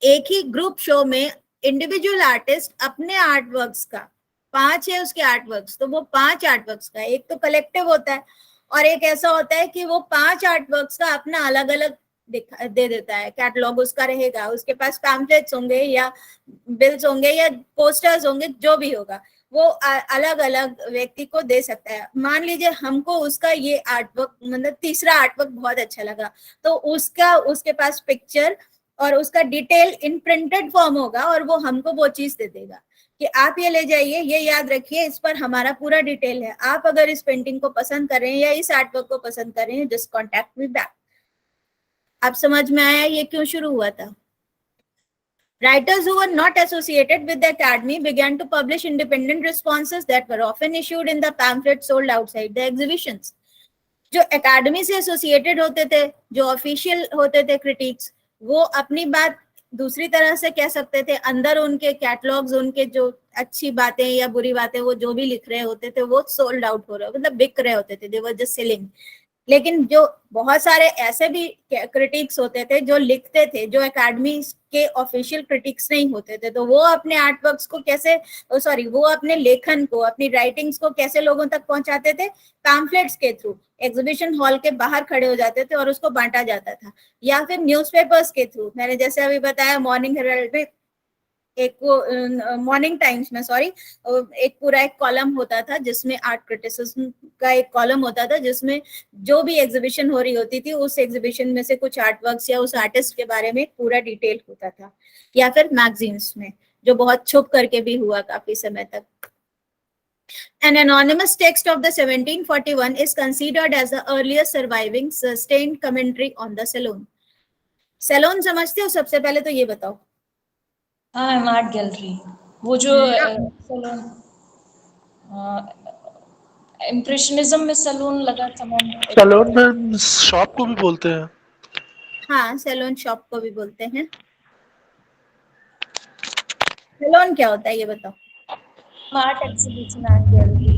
एक ही ग्रुप शो में इंडिविजुअल आर्टिस्ट अपने आर्ट वर्क्स का, 5 है उसके आर्ट वर्क्स, तो वो 5 आर्ट वर्क्स का एक तो कलेक्टिव होता है, और एक ऐसा होता है कि वो 5 आर्ट वर्क्स का अपना अलग अलग दे देता है, कैटलॉग उसका रहेगा, उसके पास पैम्फलेट्स होंगे या बिल्स होंगे या पोस्टर्स होंगे, जो भी होगा वो अलग अलग व्यक्ति को दे सकता है। मान लीजिए हमको उसका ये आर्टवर्क, मतलब तीसरा आर्टवर्क बहुत अच्छा लगा, तो उसका उसके पास पिक्चर और उसका डिटेल इन प्रिंटेड फॉर्म होगा, और वो हमको वो चीज दे देगा कि आप ये ले जाइए, ये याद रखिए, इस पर हमारा पूरा डिटेल है, आप अगर इस पेंटिंग को पसंद कर रहे हैं या इस आर्टवर्क को पसंद कर रहे हैं, जस्ट कॉन्टेक्ट मी बैक। अब समझ में आया ये क्यों शुरू हुआ था? Writers who were not associated with the academy began to publish independent responses that were often issued in the pamphlets sold outside the exhibitions. जो एकेडमी से एसोसिएटेड होते थे, जो ऑफिशियल होते थे क्रिटिक्स, वो अपनी बात दूसरी तरह से कह सकते थे, अंदर उनके कैटलॉग्स, उनके जो अच्छी बातें या बुरी बातें वो जो भी लिख रहे होते थे वो सोल्ड आउट हो रहे, मतलब बिक रहे होते थे, दे वर जस्ट सेलिंग, लेकिन जो बहुत सारे ऐसे भी क्रिटिक्स होते थे जो लिखते थे, जो एकेडमी के ऑफिशियल क्रिटिक्स नहीं होते थे, तो वो अपने आर्ट वर्क्स को कैसे, वो अपने लेखन को, अपनी राइटिंग्स को कैसे लोगों तक पहुंचाते थे? पैम्फलेट्स के थ्रू, एग्जीबिशन हॉल के बाहर खड़े हो जाते थे और उसको बांटा जाता था, या फिर न्यूज़पेपर्स के थ्रू। मैंने जैसे अभी बताया, मॉर्निंग हेराल्ड में एक मॉर्निंग टाइम्स में एक पूरा एक कॉलम होता था जिसमें आर्ट क्रिटिसिज्म का एक कॉलम होता था, जिसमें जो भी एग्जीबिशन हो रही होती थी उस एग्जीबिशन में से कुछ आर्ट वर्क्स या उस आर्टिस्ट के बारे में पूरा डिटेल होता था, या फिर मैगजीन्स में, जो बहुत छुप करके भी हुआ काफी समय तक। An anonymous text of the 1741 is considered as the earliest surviving sustained commentary on the Salon. Salon समझते हो? सबसे पहले तो ये बताओ। हाँ, आर्ट गैलरी, वो जो सैलून, इम्प्रेशनिज्म में सैलून लगा था मैम। सैलून में शॉप को भी बोलते हैं। हाँ, सैलून शॉप को भी बोलते हैं। सैलून क्या होता है ये बताओ। Art exhibition, art gallery.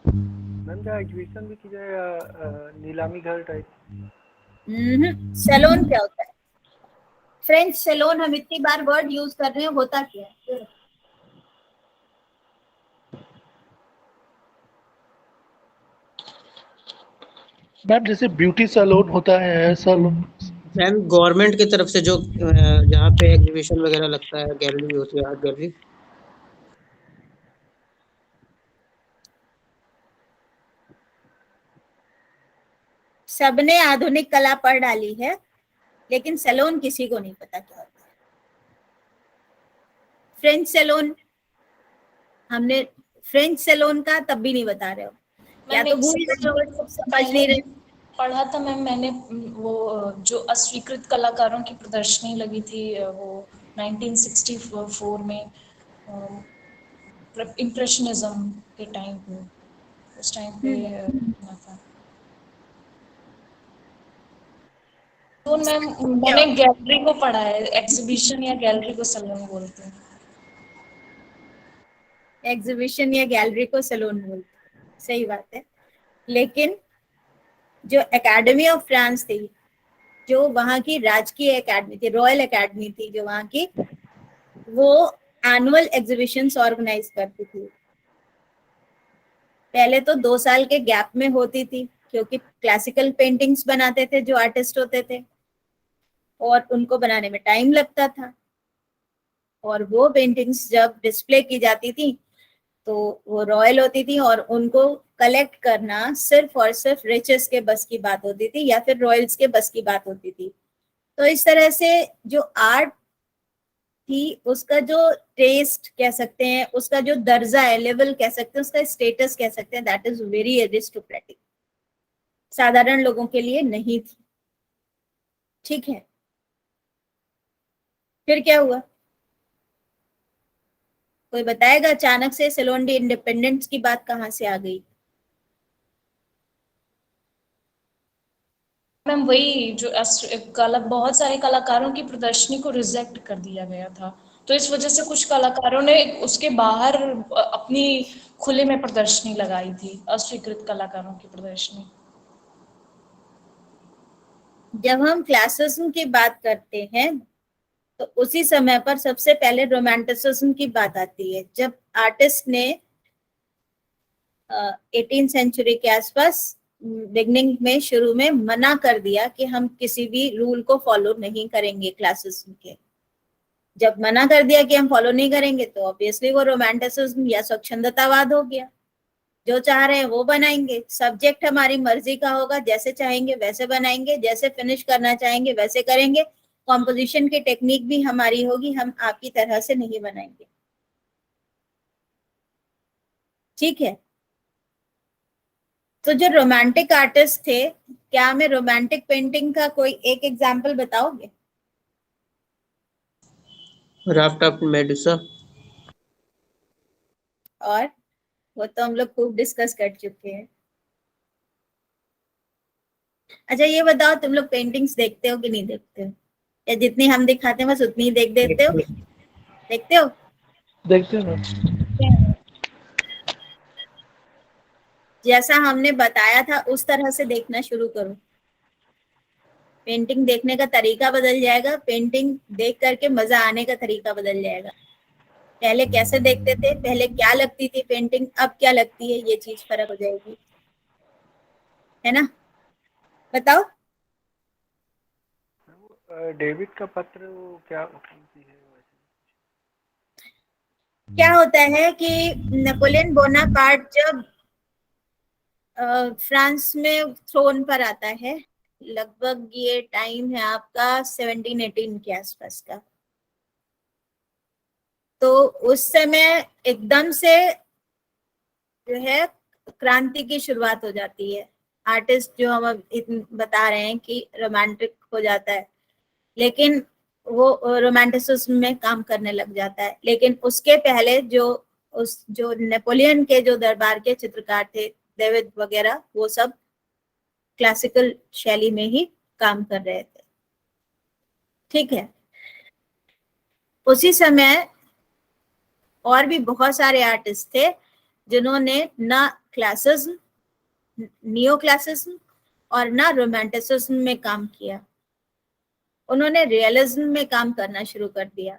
Ma'am क्या एग्जीबिशन भी की जाए या नीलामी घर टाइप? सैलून क्या होता है? फ्रेंच सैलून, हम इतनी बार वर्ड यूज कर रहे हैं, होता क्या है? मैम जैसे ब्यूटी सैलून होता है, हेयर सैलून। मैम गवर्नमेंट की तरफ से जो जहाँ पे एग्जीबिशन वगैरह लगता है, गैलरी होती है, आर्ट गैलरी। सबने आधुनिक कला पढ़ डाली है, लेकिन सैलून किसी को नहीं पता क्या होता है। फ्रेंच सैलून, हमने फ्रेंच सैलून का तब भी नहीं बता रहे हो, या तो भूल समझ नहीं रहे। पढ़ा था मैम मैंने, वो जो अस्वीकृत कलाकारों की प्रदर्शनी लगी थी वो 1964 में, इम्प्रेशनिज्म के टाइम पे, उस टाइम पे हुआ था। तो मैम मैंने गैलरी को पढ़ा है, एग्जीबिशन या गैलरी को सैलून बोलते हैं। एग्जीबिशन या गैलरी को सैलून बोलते हैं, सही बात है। लेकिन जो एकेडमी ऑफ फ्रांस थी, जो वहां की राजकीय एकेडमी थी, रॉयल एकेडमी थी जो वहां की, वो एनुअल एग्जीबिशंस ऑर्गेनाइज करती थी। पहले तो 2 साल के गैप में होती थी, क्योंकि क्लासिकल पेंटिंग्स बनाते थे जो आर्टिस्ट होते थे, और उनको बनाने में टाइम लगता था, और वो पेंटिंग्स जब डिस्प्ले की जाती थी तो वो रॉयल होती थी, और उनको कलेक्ट करना सिर्फ और सिर्फ रिचेस के बस की बात होती थी, या फिर रॉयल्स के बस की बात होती थी। तो इस तरह से जो आर्ट थी, उसका जो टेस्ट कह सकते हैं, उसका जो दर्जा है, लेवल कह सकते हैं, उसका स्टेटस कह सकते हैं, दैट इज वेरी एरिस्टोक्रेटिक, साधारण लोगों के लिए नहीं थी। ठीक है, फिर क्या हुआ? कोई बताएगा अचानक से सैलून डी इंडिपेंडेंस की बात कहाँ से आ गई? मैम वही जो बहुत सारे कलाकारों की प्रदर्शनी को रिजेक्ट कर दिया गया था, तो इस वजह से कुछ कलाकारों ने उसके बाहर अपनी खुले में प्रदर्शनी लगाई थी, अस्वीकृत कलाकारों की प्रदर्शनी। जब हम क्लासिज्म की बात करते हैं तो उसी समय पर सबसे पहले रोमांटिसिज्म की बात आती है, जब आर्टिस्ट ने 18th सेंचुरी के आसपास बिगनिंग में, शुरू में मना कर दिया कि हम किसी भी रूल को फॉलो नहीं करेंगे क्लासिज्म के। जब मना कर दिया कि हम फॉलो नहीं करेंगे तो ऑब्वियसली वो रोमांटिसिज्म या स्वच्छंदतावाद हो गया। जो चाह रहे हैं वो बनाएंगे, सब्जेक्ट हमारी मर्जी का होगा, जैसे चाहेंगे वैसे बनाएंगे, जैसे फिनिश करना चाहेंगे वैसे करेंगे, कॉम्पोजिशन की टेक्निक भी हमारी होगी, हम आपकी तरह से नहीं बनाएंगे। ठीक है, तो जो रोमांटिक आर्टिस्ट थे, क्या हमें रोमांटिक पेंटिंग का कोई एक एग्जाम्पल बताओगे? Raft of Medusa. और वो तो हम लोग खूब डिस्कस कर चुके हैं। अच्छा ये बताओ, तुम लोग पेंटिंग्स देखते हो कि नहीं देखते हो, या जितनी हम दिखाते हैं बस उतनी ही देख देते हो? देखते हो? देखते हैं। जैसा हमने बताया था उस तरह से देखना शुरू करो। पेंटिंग देखने का तरीका बदल जाएगा, पेंटिंग देख करके मजा आने का तरीका बदल जाएगा। पहले कैसे देखते थे, पहले क्या लगती थी पेंटिंग, अब क्या लगती है, ये चीज फर्क हो जाएगी, है ना। बताओ। डेविड का पत्र वो क्या कौन-सी है वैसे? क्या होता है कि नेपोलियन बोनापार्ट जब फ्रांस में थ्रोन पर आता है, लगभग ये टाइम है आपका 1718 के आसपास का, तो उस समय एकदम से जो है क्रांति की शुरुआत हो जाती है। आर्टिस्ट जो हम अब बता रहे हैं कि रोमांटिक हो जाता है, लेकिन वो रोमांटिसिज्म में काम करने लग जाता है। लेकिन उसके पहले जो नेपोलियन के जो दरबार के चित्रकार थे, डेविड वगैरह, वो सब क्लासिकल शैली में ही काम कर रहे थे। ठीक है। उसी समय और भी बहुत सारे आर्टिस्ट थे जिन्होंने ना क्लासिज्म, नियो क्लासिज्म और ना रोमांटिसिज्म में काम किया, उन्होंने रियलिज्म में काम करना शुरू कर दिया,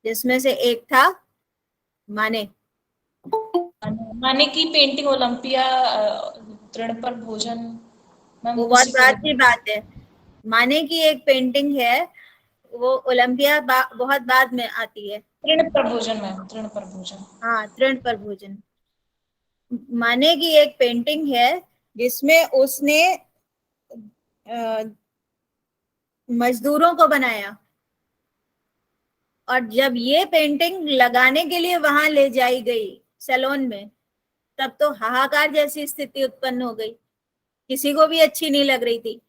जिसमें से एक था माने। माने की पेंटिंग ओलंपिया, तृण पर भोजन, मैम वो बहुत उसी को बात की बात है। माने की एक पेंटिंग है, वो ओलंपिया बहुत बाद में आती है। तृण पर भोजन मैम, तृण पर भोजन। हाँ, तृण पर भोजन। माने की एक पेंटिंग है जिसमें उसने मजदूरों को बनाया, और जब ये पेंटिंग लगाने के लिए वहां ले जाई गई सैलून में, तब तो हाहाकार जैसी स्थिति उत्पन्न हो गई, किसी को भी अच्छी नहीं लग रही थी।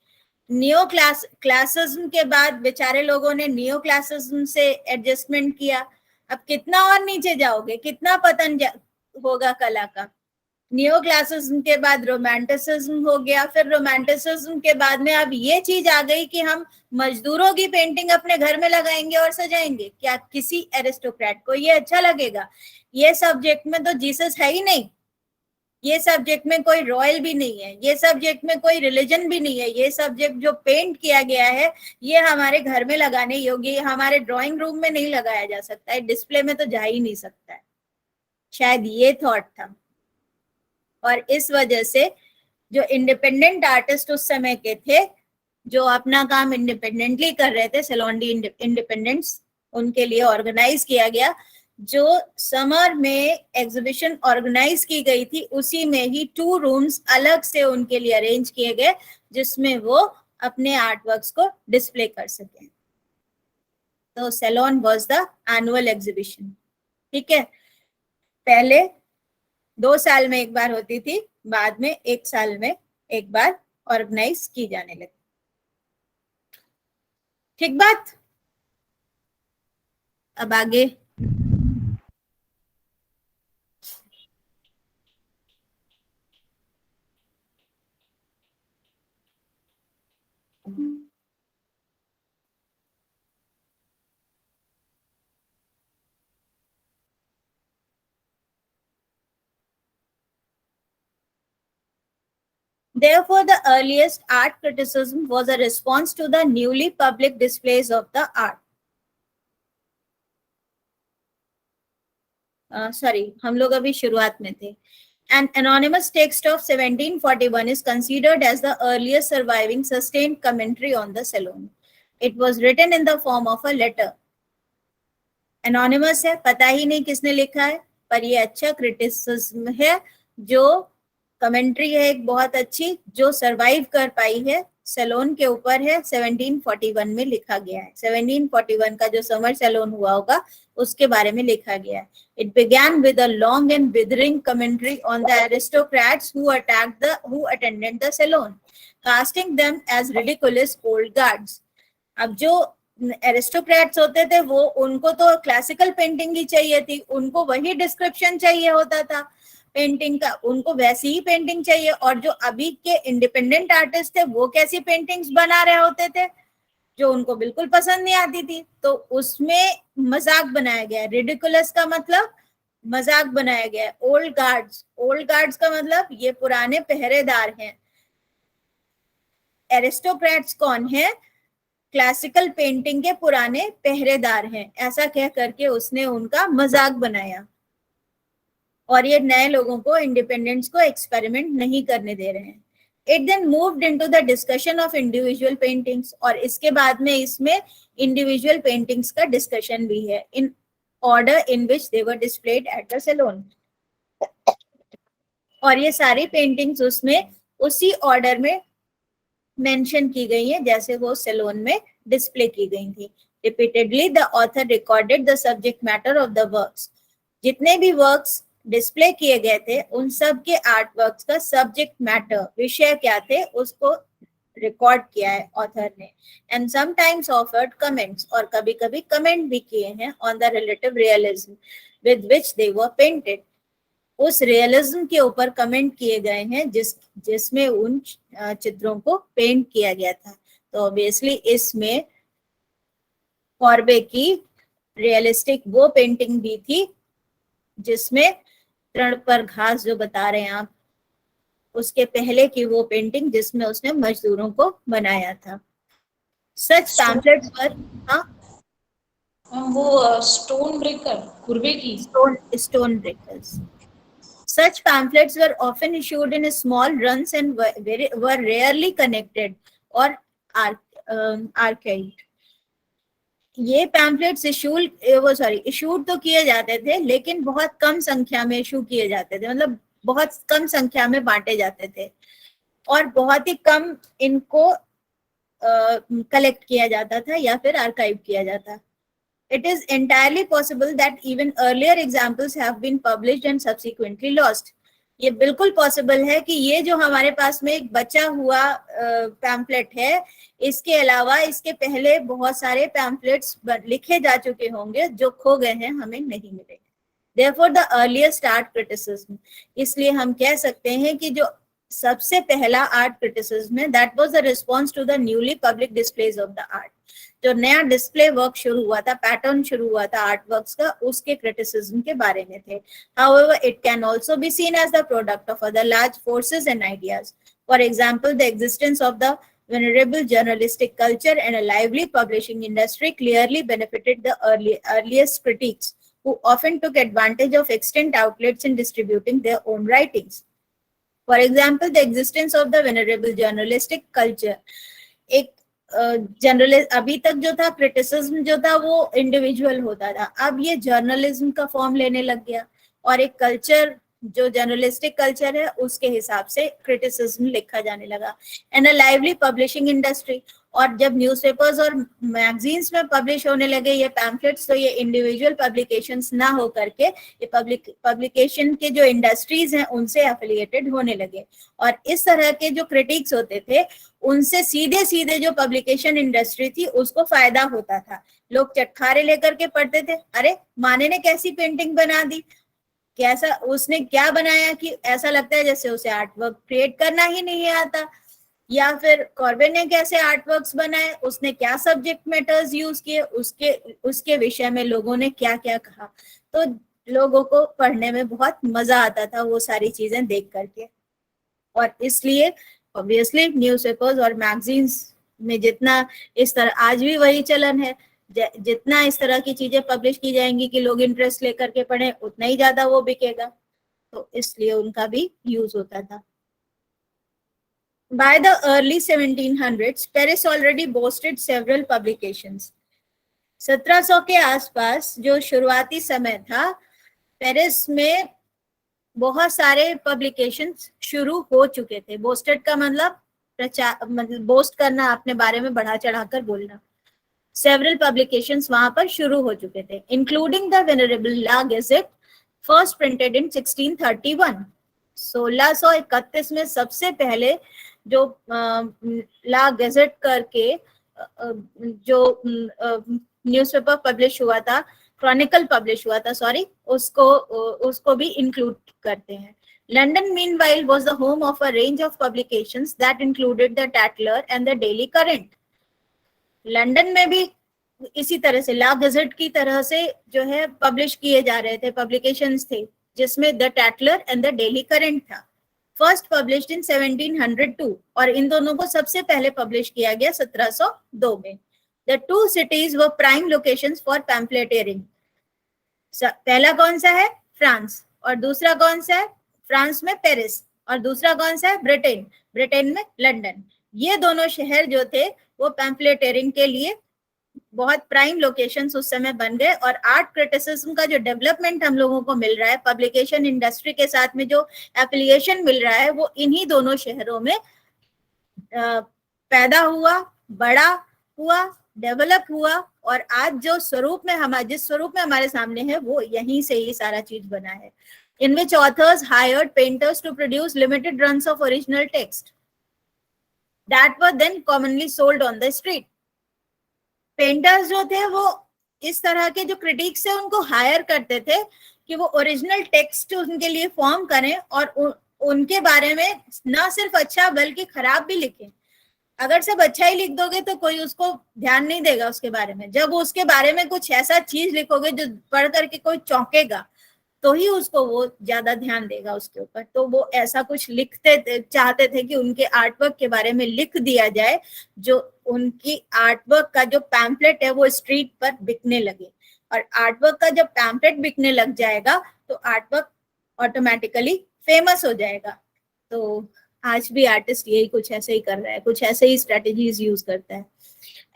क्लासिज्म के बाद बेचारे लोगों ने नियो क्लासिज्म से एडजस्टमेंट किया। अब कितना और नीचे जाओगे, कितना पतन होगा कला का। नियो क्लासिज्म के बाद रोमांटिसिज्म हो गया, फिर रोमांटिसिज्म के बाद में अब ये चीज आ गई कि हम मजदूरों की पेंटिंग अपने घर में लगाएंगे और सजाएंगे। क्या किसी एरिस्टोक्रेट को ये अच्छा लगेगा? ये सब्जेक्ट में तो जीसस है ही नहीं, ये सब्जेक्ट में कोई रॉयल भी नहीं है, ये सब्जेक्ट में कोई रिलीजन भी नहीं है। ये सब्जेक्ट जो पेंट किया गया है ये हमारे घर में लगाने योग्य, हमारे ड्राइंग रूम में नहीं लगाया जा सकता है, डिस्प्ले में तो जा ही नहीं सकता है। शायद ये थॉट था। और इस वजह से जो इंडिपेंडेंट आर्टिस्ट उस समय के थे, जो अपना काम इंडिपेंडेंटली कर रहे थे, सैलून इंडिपेंडेंट्स, उनके लिए ऑर्गेनाइज किया गया। जो समर में एग्जीबिशन ऑर्गेनाइज की गई थी, उसी में ही 2 रूम्स अलग से उनके लिए अरेंज किए गए, जिसमें वो अपने आर्ट वर्क्स को डिस्प्ले कर सकें। तो salon was the annual exhibition. ठीक है। पहले 2 साल में एक बार होती थी, बाद में 1 साल में एक बार ऑर्गेनाइज की जाने लगी। ठीक बात। अब आगे Therefore, the earliest art criticism was a response to the newly public displays of the art. Sorry, हम लोग अभी शुरुआत में थे. An anonymous text of 1741 is considered as the earliest surviving sustained commentary on the Salon. It was written in the form of a letter. Anonymous है, पता ही नहीं किसने लिखा है, पर ये अच्छा क्रिटिसिज्म है, जो कमेंट्री है एक बहुत अच्छी, जो सरवाइव कर पाई है, सैलून के ऊपर है, 1741 में लिखा गया है। 1741 का जो समर सैलून हुआ होगा उसके बारे में लिखा गया है। It began with a long and withering commentary on the aristocrats who attended the saloon, casting them as ridiculous old guards. अब जो एरिस्टोक्रेट्स होते थे वो, उनको तो क्लासिकल पेंटिंग ही चाहिए थी, उनको वही डिस्क्रिप्शन चाहिए होता था पेंटिंग का, उनको वैसी ही पेंटिंग चाहिए। और जो अभी के इंडिपेंडेंट आर्टिस्ट थे वो कैसी पेंटिंग्स बना रहे होते थे जो उनको बिल्कुल पसंद नहीं आती थी, तो उसमें मजाक बनाया गया। रिडिकुलस का मतलब मजाक बनाया गया है। ओल्ड गार्ड्स का मतलब ये पुराने पहरेदार हैं। एरिस्टोक्रेट्स कौन है? क्लासिकल पेंटिंग के पुराने पहरेदार हैं, ऐसा कह करके उसने उनका मजाक बनाया। और ये नए लोगों को, इंडिपेंडेंट्स को एक्सपेरिमेंट नहीं करने दे रहे हैं। It then moved into the discussion of individual paintings, और इसके बाद में इसमें individual paintings का discussion भी है, in order in which they were displayed at the salon। और ये सारी पेंटिंग्स उसमें उसी ऑर्डर में मेंशन की गई है जैसे वो सैलून में डिस्प्ले की गई थी। Repeatedly the author recorded the subject matter of the works। जितने भी वर्क्स डिस्प्ले किए गए थे उन सब के आर्ट वर्क्स का सब्जेक्ट मैटर, विषय क्या थे, उसको रिकॉर्ड किया है ऑथर ने। एंड समटाइम्स ऑफर्ड कमेंट्स, और कभी कभी कमेंट भी किए हैं on the relative realism with which they were painted. उस रियलिज्म के ऊपर कमेंट किए गए हैं जिसमें उन चित्रों को पेंट किया गया था। तो ऑब्वियसली इसमें कॉर्बे की रियलिस्टिक वो पेंटिंग भी थी जिसमें तृण पर घास जो बता रहे हैं आप, उसके पहले की वो पेंटिंग जिसमें उसने मजदूरों को बनाया था। सच पैम्फलेट्स पर, वो स्टोन ब्रेकर कुर्बे की stone breakers। Such pamphlets were often issued in small runs and were rarely connected or archived। ये पैम्फलेट्स इशूड तो किए जाते थे लेकिन बहुत कम संख्या में इशू किए जाते थे, मतलब बहुत कम संख्या में बांटे जाते थे और बहुत ही कम इनको कलेक्ट किया जाता था या फिर आर्काइव किया जाता। It is entirely possible that even earlier examples have been published and subsequently lost। ये बिल्कुल पॉसिबल है कि ये जो हमारे पास में एक बचा हुआ पैम्फलेट है, इसके अलावा इसके पहले बहुत सारे पैम्फलेट्स लिखे जा चुके होंगे जो खो गए हैं, हमें नहीं मिले। Therefore the earliest art criticism, इसलिए हम कह सकते हैं कि जो सबसे पहला आर्ट क्रिटिसिज्म है, that was the response to the newly public displays of the art. जो नया डिस्प्ले वर्क शुरू हुआ था, पैटर्न शुरू हुआ था आर्ट वर्क्स का, उसके क्रिटिसिज्म के बारे में थे। However, it can also be seen as the product of other large forces and ideas। For example, the existence of the venerable journalistic culture and a lively publishing industry clearly benefited the earliest critics, who often took advantage of extant outlets in distributing their own writings। For example, the existence of the venerable journalistic culture। एक journalist, अभी तक जो था criticism जो था वो individual होता था, अब ये जर्नलिज्म का फॉर्म लेने लग गया और एक कल्चर जो जर्नलिस्टिक कल्चर है उसके हिसाब से क्रिटिसिज्म लिखा जाने लगा। And a lively publishing industry, और जब न्यूज़पेपर्स और मैगजीन्स में पब्लिश होने लगे ये पैम्फलेट्स, तो ये इंडिविजुअल पब्लिकेशंस ना हो करके ये पब्लिकेशन के जो इंडस्ट्रीज हैं उनसे एफिलिएटेड होने लगे। और इस तरह के जो क्रिटिक्स होते थे उनसे सीधे सीधे जो पब्लिकेशन इंडस्ट्री थी उसको फायदा होता था। लोग चटखारे लेकर के पढ़ते थे, अरे माने ने कैसी पेंटिंग बना दी, कैसा उसने क्या बनाया कि ऐसा लगता है जैसे उसे आर्ट वर्क क्रिएट करना ही नहीं आता, या फिर कॉर्बे ने कैसे आर्ट वर्क्स बनाए, उसने क्या सब्जेक्ट मैटर्स यूज किए, उसके विषय में लोगों ने क्या क्या कहा। तो लोगों को पढ़ने में बहुत मजा आता था वो सारी चीजें देख करके। और इसलिए ऑब्वियसली न्यूज़पेपर्स और मैगजीन्स में जितना इस तरह, आज भी वही चलन है, जितना इस तरह की चीजें पब्लिश की जाएंगी कि लोग इंटरेस्ट लेकर के पढ़ें, उतना ही ज्यादा वो बिकेगा, तो इसलिए उनका भी यूज होता था। By the early 1700s, Paris already boasted several publications। 1700 के आसपास जो शुरुआती समय था, पेरिस में बहुत सारे पब्लिकेशंस शुरू हो चुके थे। बोस्टेड का मतलब मतलब बोस्ट करना, अपने बारे में बढ़ा चढ़ाकर बोलना। सेवरल पब्लिकेशंस वहां पर शुरू हो चुके थे, including the venerable La Gazette, first printed in 1631। 1631 में सबसे पहले जो ला गेजेट करके जो न्यूज़पेपर पब्लिश हुआ था, क्रॉनिकल पब्लिश हुआ था, सॉरी, उसको भी इंक्लूड करते हैं। London meanwhile was the home of a range of publications that included the Tatler and the Daily Courant. London में भी इसी तरह से ला गजेट की तरह से जो है पब्लिश किए जा रहे थे, पब्लिकेशंस थे, जिसमें the Tatler and the Daily Courant था। फर्स्ट पब्लिश्ड इन 1702 और इन दोनों को सबसे पहले पब्लिश किया गया 1702 में। The two cities were prime locations for pamphleteering. पहला कौन सा है? फ्रांस, और दूसरा कौन सा है? फ्रांस में पेरिस, और दूसरा कौन सा है? ब्रिटेन, ब्रिटेन में लंदन। ये दोनों शहर जो थे वो पैम्फलेटियरिंग के लिए बहुत प्राइम लोकेशंस उस समय बन गए। और आर्ट क्रिटिसिज्म का जो डेवलपमेंट हम लोगों को मिल रहा है, पब्लिकेशन इंडस्ट्री के साथ में जो एफिलिएशन मिल रहा है, वो इन्हीं दोनों शहरों में पैदा हुआ, बड़ा हुआ, डेवलप हुआ, और आज जो स्वरूप में जिस स्वरूप में हमारे सामने है वो यहीं से ही सारा चीज बना है। In which authors hired painters to produce limited runs of original text that were then commonly sold on the street. Painters जो थे वो इस तरह के जो क्रिटिक्स है उनको हायर करते थे कि वो ओरिजिनल टेक्स्ट उनके लिए फॉर्म करें और उनके बारे में ना सिर्फ अच्छा बल्कि खराब भी लिखें। अगर सब अच्छा ही लिख दोगे तो कोई उसको ध्यान नहीं देगा उसके बारे में। जब उसके बारे में कुछ ऐसा चीज लिखोगे जो पढ़ करके कोई चौंकेगा तो ही उसको वो ज्यादा ध्यान देगा उसके ऊपर। तो वो ऐसा कुछ चाहते थे कि उनके आर्टवर्क के बारे में लिख दिया जाए, जो उनकी आर्टवर्क का जो पैम्पलेट है वो स्ट्रीट पर बिकने लगे। और आर्टवर्क का जब पैम्पलेट बिकने लग जाएगा तो आर्टवर्क ऑटोमेटिकली फेमस हो जाएगा। तो आज भी आर्टिस्ट यही कुछ ऐसे ही कर रहा है, कुछ ऐसे ही स्ट्रेटेजीज यूज करता है।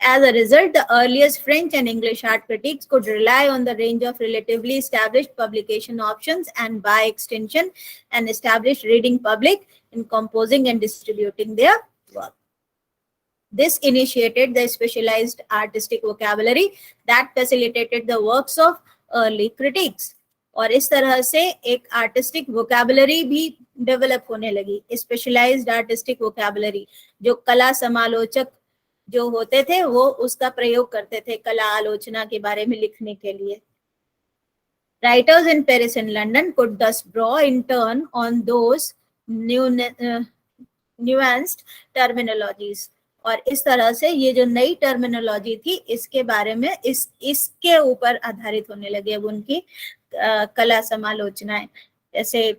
As a result, the earliest French and English art critics could rely on the range of relatively established publication options and, by extension, an established reading public in composing and distributing their work. This initiated the specialized artistic vocabulary that facilitated the works of early critics. और इस तरह से एक artistic vocabulary भी develop होने लगी, specialised artistic vocabulary, जो कला समालोचक जो होते थे वो उसका प्रयोग करते थे कला आलोचना के बारे में लिखने के लिए। Writers in Paris and London could thus draw in turn on those nuanced terminologies. और इस तरह से ये जो नई टर्मिनोलॉजी थी इसके बारे में इसके ऊपर आधारित होने लगे अब उनकी कला समालोचनाएं। जैसे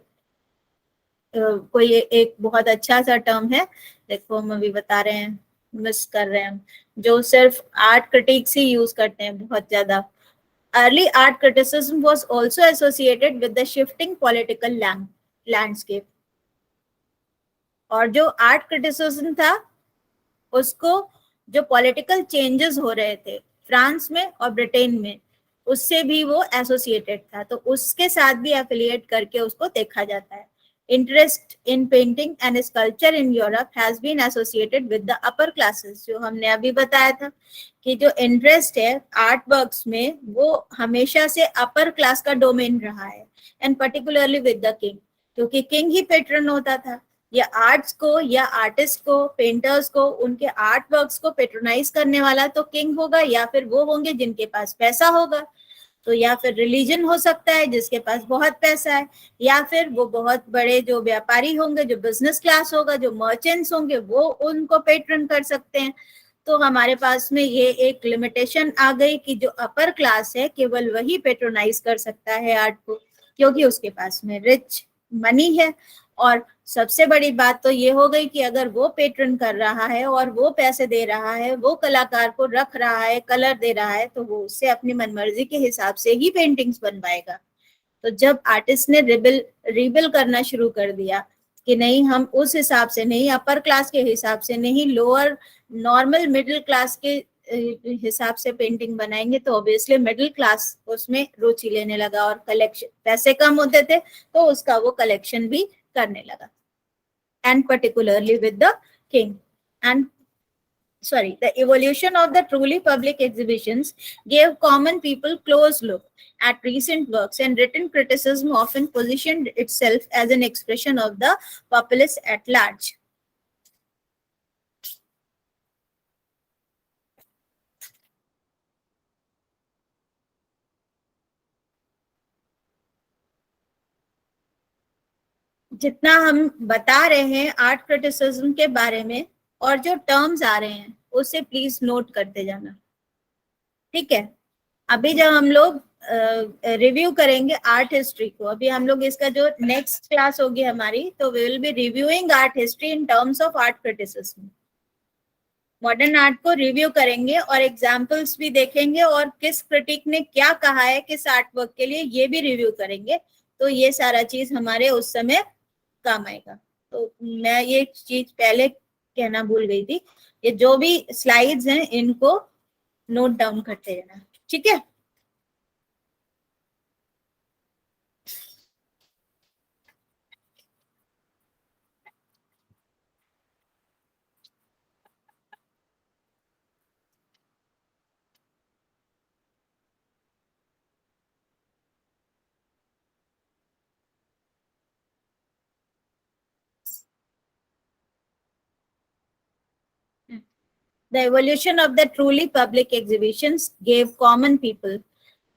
कोई एक बहुत अच्छा सा टर्म है, देखो हम अभी बता रहे हैं, मिस कर रहे हैं, जो सिर्फ आर्ट क्रिटिक्स ही यूज करते हैं बहुत ज्यादा। Early art criticism was also associated with the shifting political landscape. और जो आर्ट क्रिटिसिज्म था उसको जो पॉलिटिकल चेंजेस हो रहे थे फ्रांस में और ब्रिटेन में, उससे भी वो एसोसिएटेड था, तो उसके साथ भी एफिलिएट करके उसको देखा जाता है। Interest in painting and sculpture in Europe has been associated with the upper classes, जो हमने अभी बताया था कि जो इंटरेस्ट है आर्ट वर्क्स में वो हमेशा से अपर क्लास का डोमेन रहा है, and particularly with the king, क्योंकि किंग ही पेट्रन होता था। या आर्ट्स को या आर्टिस्ट को, पेंटर्स को, उनके आर्ट वर्क्स को पेट्रोनाइज करने वाला तो किंग होगा, या फिर वो होंगे जिनके पास पैसा होगा। तो या फिर रिलीजन हो सकता है जिसके पास बहुत पैसा है, या फिर वो बहुत बड़े जो व्यापारी होंगे, जो बिजनेस क्लास होगा, जो मर्चेंट्स होंगे, वो उनको पेट्रन कर सकते हैं। तो हमारे पास में ये एक लिमिटेशन आ गई कि जो अपर क्लास है केवल वही पेट्रोनाइज कर सकता है आर्ट को, क्योंकि उसके पास में रिच मनी है। और सबसे बड़ी बात तो ये हो गई कि अगर वो पेट्रन कर रहा है और वो पैसे दे रहा है, वो कलाकार को रख रहा है, कलर दे रहा है, तो वो उससे अपनी मनमर्जी के हिसाब से ही पेंटिंग्स बनवाएगा। तो जब आर्टिस्ट ने रिबेल करना शुरू कर दिया कि नहीं, हम उस हिसाब से नहीं, अपर क्लास के हिसाब से नहीं, लोअर नॉर्मल मिडिल क्लास के हिसाब से पेंटिंग बनाएंगे, तो ऑब्वियसली मिडिल क्लास उसमें रुचि लेने लगा और कलेक्शन, पैसे कम होते थे तो उसका वो कलेक्शन भी करने लगा। And particularly with the king. And the evolution of the truly public exhibitions gave common people close look at recent works, and written criticism often positioned itself as an expression of the populace at large. जितना हम बता रहे हैं art criticism के बारे में और जो टर्म्स आ रहे हैं उसे प्लीज नोट करते जाना। ठीक है, अभी जब हम लोग रिव्यू करेंगे आर्ट हिस्ट्री को, अभी हम लोग इसका जो नेक्स्ट क्लास होगी हमारी, तो we will be reviewing art history in terms of art criticism. Modern art को रिव्यू करेंगे और एग्जाम्पल्स भी देखेंगे और किस क्रिटिक ने क्या कहा है किस आर्ट वर्क के लिए, ये भी रिव्यू करेंगे। तो ये सारा चीज हमारे उस समय काम आएगा। तो मैं ये चीज पहले कहना भूल गई थी, ये जो भी स्लाइड्स हैं इनको नोट डाउन करते रहना, ठीक है। The evolution of the truly public exhibitions gave common people.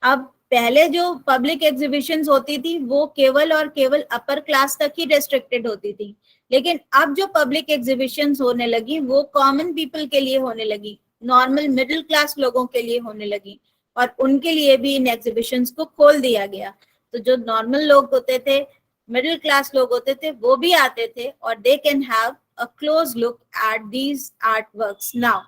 अब पहले जो पब्लिक एग्जीबिशंस होती थी वो केवल और केवल अपर क्लास तक ही रेस्ट्रिक्टेड होती थी, लेकिन अब जो पब्लिक एग्जीबिशंस होने लगी वो कॉमन पीपल के लिए होने लगी, नॉर्मल मिडिल क्लास लोगों के लिए होने लगी, और उनके लिए भी इन एग्जीबिशंस को खोल दिया गया। तो जो नॉर्मल लोग होते थे, मिडिल क्लास लोग होते थे, वो भी आते थे और they can have a close look at these art works now.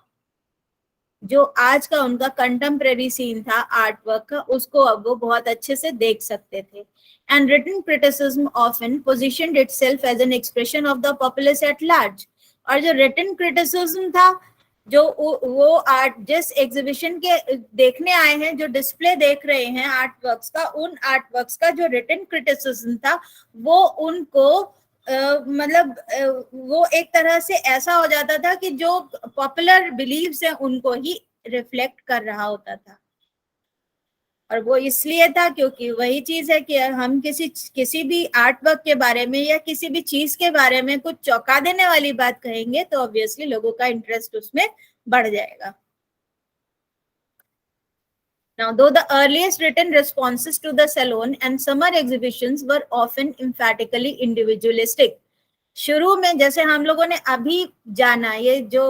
जो आज का उनका कंटेम्परेरी सीन था आर्ट वर्क का, उसको अब वो बहुत अच्छे से देख सकते थे। And written criticism often positioned itself as an expression of the populace at large. और जो रिटन क्रिटिसिज्म था, जो वो आर्ट जिस एग्जीबिशन के देखने आए हैं, जो डिस्प्ले देख रहे हैं आर्ट वर्क्स का, उन आर्ट वर्क्स का जो रिटन क्रिटिसिज्म था वो उनको वो एक तरह से ऐसा हो जाता था कि जो पॉपुलर बिलीव्स हैं उनको ही रिफ्लेक्ट कर रहा होता था। और वो इसलिए था क्योंकि वही चीज है कि हम किसी भी आर्ट वर्क के बारे में या किसी भी चीज के बारे में कुछ चौंका देने वाली बात कहेंगे तो ऑब्वियसली लोगों का इंटरेस्ट उसमें बढ़ जाएगा। Now, though the earliest written responses to the Salon and summer exhibitions were often emphatically individualistic, शुरू में जैसे हम लोगों ने अभी जाना, ये जो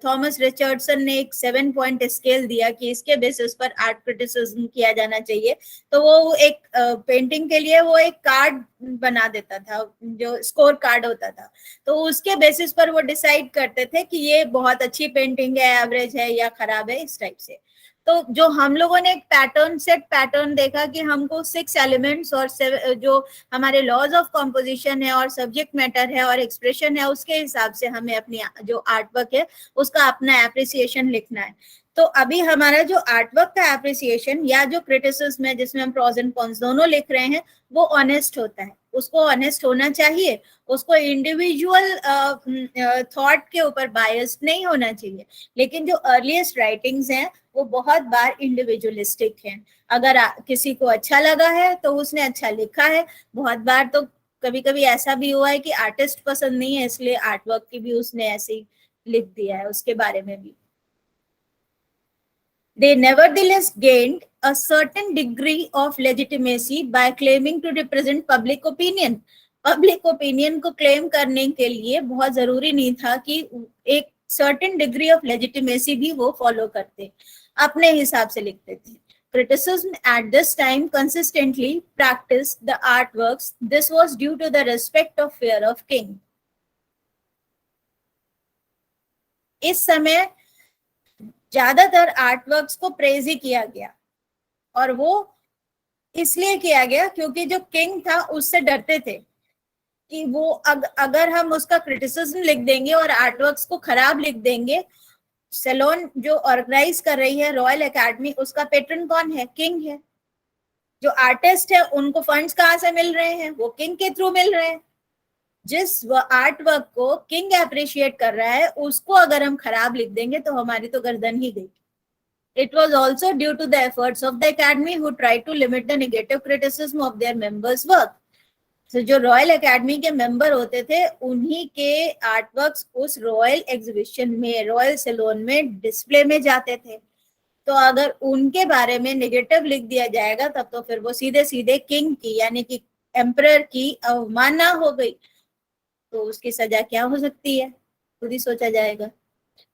थॉमस रिचर्डसन ने एक 7 पॉइंट स्केल दिया कि इसके बेसिस पर आर्ट क्रिटिसिज्म किया जाना चाहिए, तो वो एक पेंटिंग के लिए वो एक कार्ड बना देता था, जो स्कोर कार्ड होता था, तो उसके बेसिस पर वो डिसाइड करते थे कि ये बहुत अच्छी पेंटिंग है, एवरेज है या खराब है, इस टाइप से। तो जो हम लोगों ने एक सेट पैटर्न देखा कि हमको 6 एलिमेंट्स और जो हमारे लॉज ऑफ कॉम्पोजिशन है और सब्जेक्ट मैटर है और एक्सप्रेशन है, उसके हिसाब से हमें अपनी जो आर्ट वर्क है उसका अपना एप्रिसिएशन लिखना है। तो अभी हमारा जो आर्ट वर्क का एप्रिसिएशन या जो क्रिटिसिज्म है जिसमें हम प्रोज एंड कॉन्स दोनों लिख रहे हैं वो ऑनेस्ट होता है, उसको ऑनेस्ट होना चाहिए, उसको इंडिविजुअल थॉट के ऊपर बायस्ड नहीं होना चाहिए। लेकिन जो अर्लीस्ट राइटिंग्स हैं वो बहुत बार इंडिविजुअलिस्टिक हैं। अगर किसी को अच्छा लगा है तो उसने अच्छा लिखा है, बहुत बार तो कभी कभी ऐसा भी हुआ है कि आर्टिस्ट पसंद नहीं है इसलिए आर्ट वर्क की भी उसने ऐसे ही लिख दिया है, उसके बारे में भी। They nevertheless gained a certain degree of legitimacy by claiming to represent public opinion. Public opinion को claim करने के लिए बहुत जरूरी नहीं था कि एक certain degree of legitimacy भी वो follow करते, अपने हिसाब से लिखते थे। Criticism at this time consistently practiced the artworks. This was due to the respect of fear of king. इस समय ज्यादातर आर्टवर्क्स को प्रेज ही किया गया, और वो इसलिए किया गया क्योंकि जो किंग था उससे डरते थे कि वो अगर हम उसका क्रिटिसिज्म लिख देंगे और आर्टवर्क्स को खराब लिख देंगे, सैलून जो ऑर्गेनाइज कर रही है रॉयल एकेडमी, उसका पेट्रन कौन है? किंग है। जो आर्टिस्ट है उनको फंड्स कहाँ से मिल रहे हैं? वो किंग के थ्रू मिल रहे हैं। जिस आर्ट वर्क को किंग अप्रिशिएट कर रहा है उसको अगर हम खराब लिख देंगे तो हमारी तो गर्दन ही गई। It was also due to the efforts of the academy who tried to limit the negative criticism of their members' work. So जो रॉयल एकेडमी के मेंबर होते थे उन्हीं के आर्ट वर्क्स उस रॉयल एग्जीबिशन में, रॉयल सैलून में display में जाते थे। तो अगर उनके बारे में नेगेटिव लिख दिया जाएगा तब तो फिर वो सीधे सीधे किंग की यानी कि एम्परर की अवमानना हो गई, तो उसकी सजा क्या हो सकती है खुद ही सोचा जाएगा।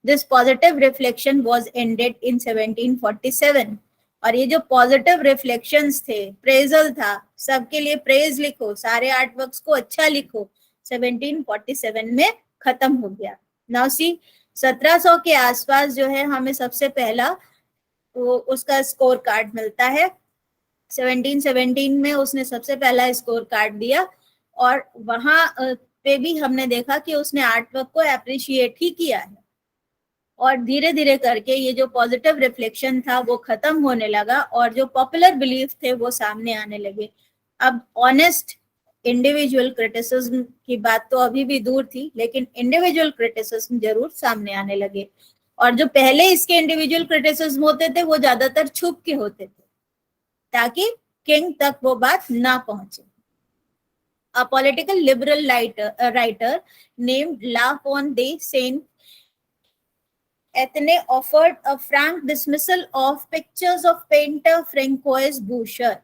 This positive reflection was ended in 1747. और ये जो पॉजिटिव रिफ्लेक्शंस थे, प्रेजल था, सबके लिए प्रेज लिखो, सारे आर्ट वर्क्स को अच्छा लिखो, 1747 में खत्म हो गया। नाउ सी 1700 के आसपास जो है हमें सबसे पहला वो उसका स्कोर कार्ड मिलता है। 1717 में उसने सबसे पहला स्कोर कार्ड दिया और वहां पे भी हमने देखा कि उसने आर्ट वर्क को अप्रिशिएट ही किया है और धीरे धीरे करके ये जो पॉजिटिव रिफ्लेक्शन था वो खत्म होने लगा और जो पॉपुलर बिलीफ थे वो सामने आने लगे। अब ऑनेस्ट इंडिविजुअल क्रिटिसिज्म की बात तो अभी भी दूर थी, लेकिन इंडिविजुअल क्रिटिसिज्म जरूर सामने आने लगे और जो पहले इसके इंडिविजुअल क्रिटिसिज्म होते थे वो ज्यादातर छुप के होते थे ताकि किंग तक वो बात ना पहुंचे। A political liberal writer named La Fon de Saint Etienne offered a frank dismissal of pictures of painter Francois Boucher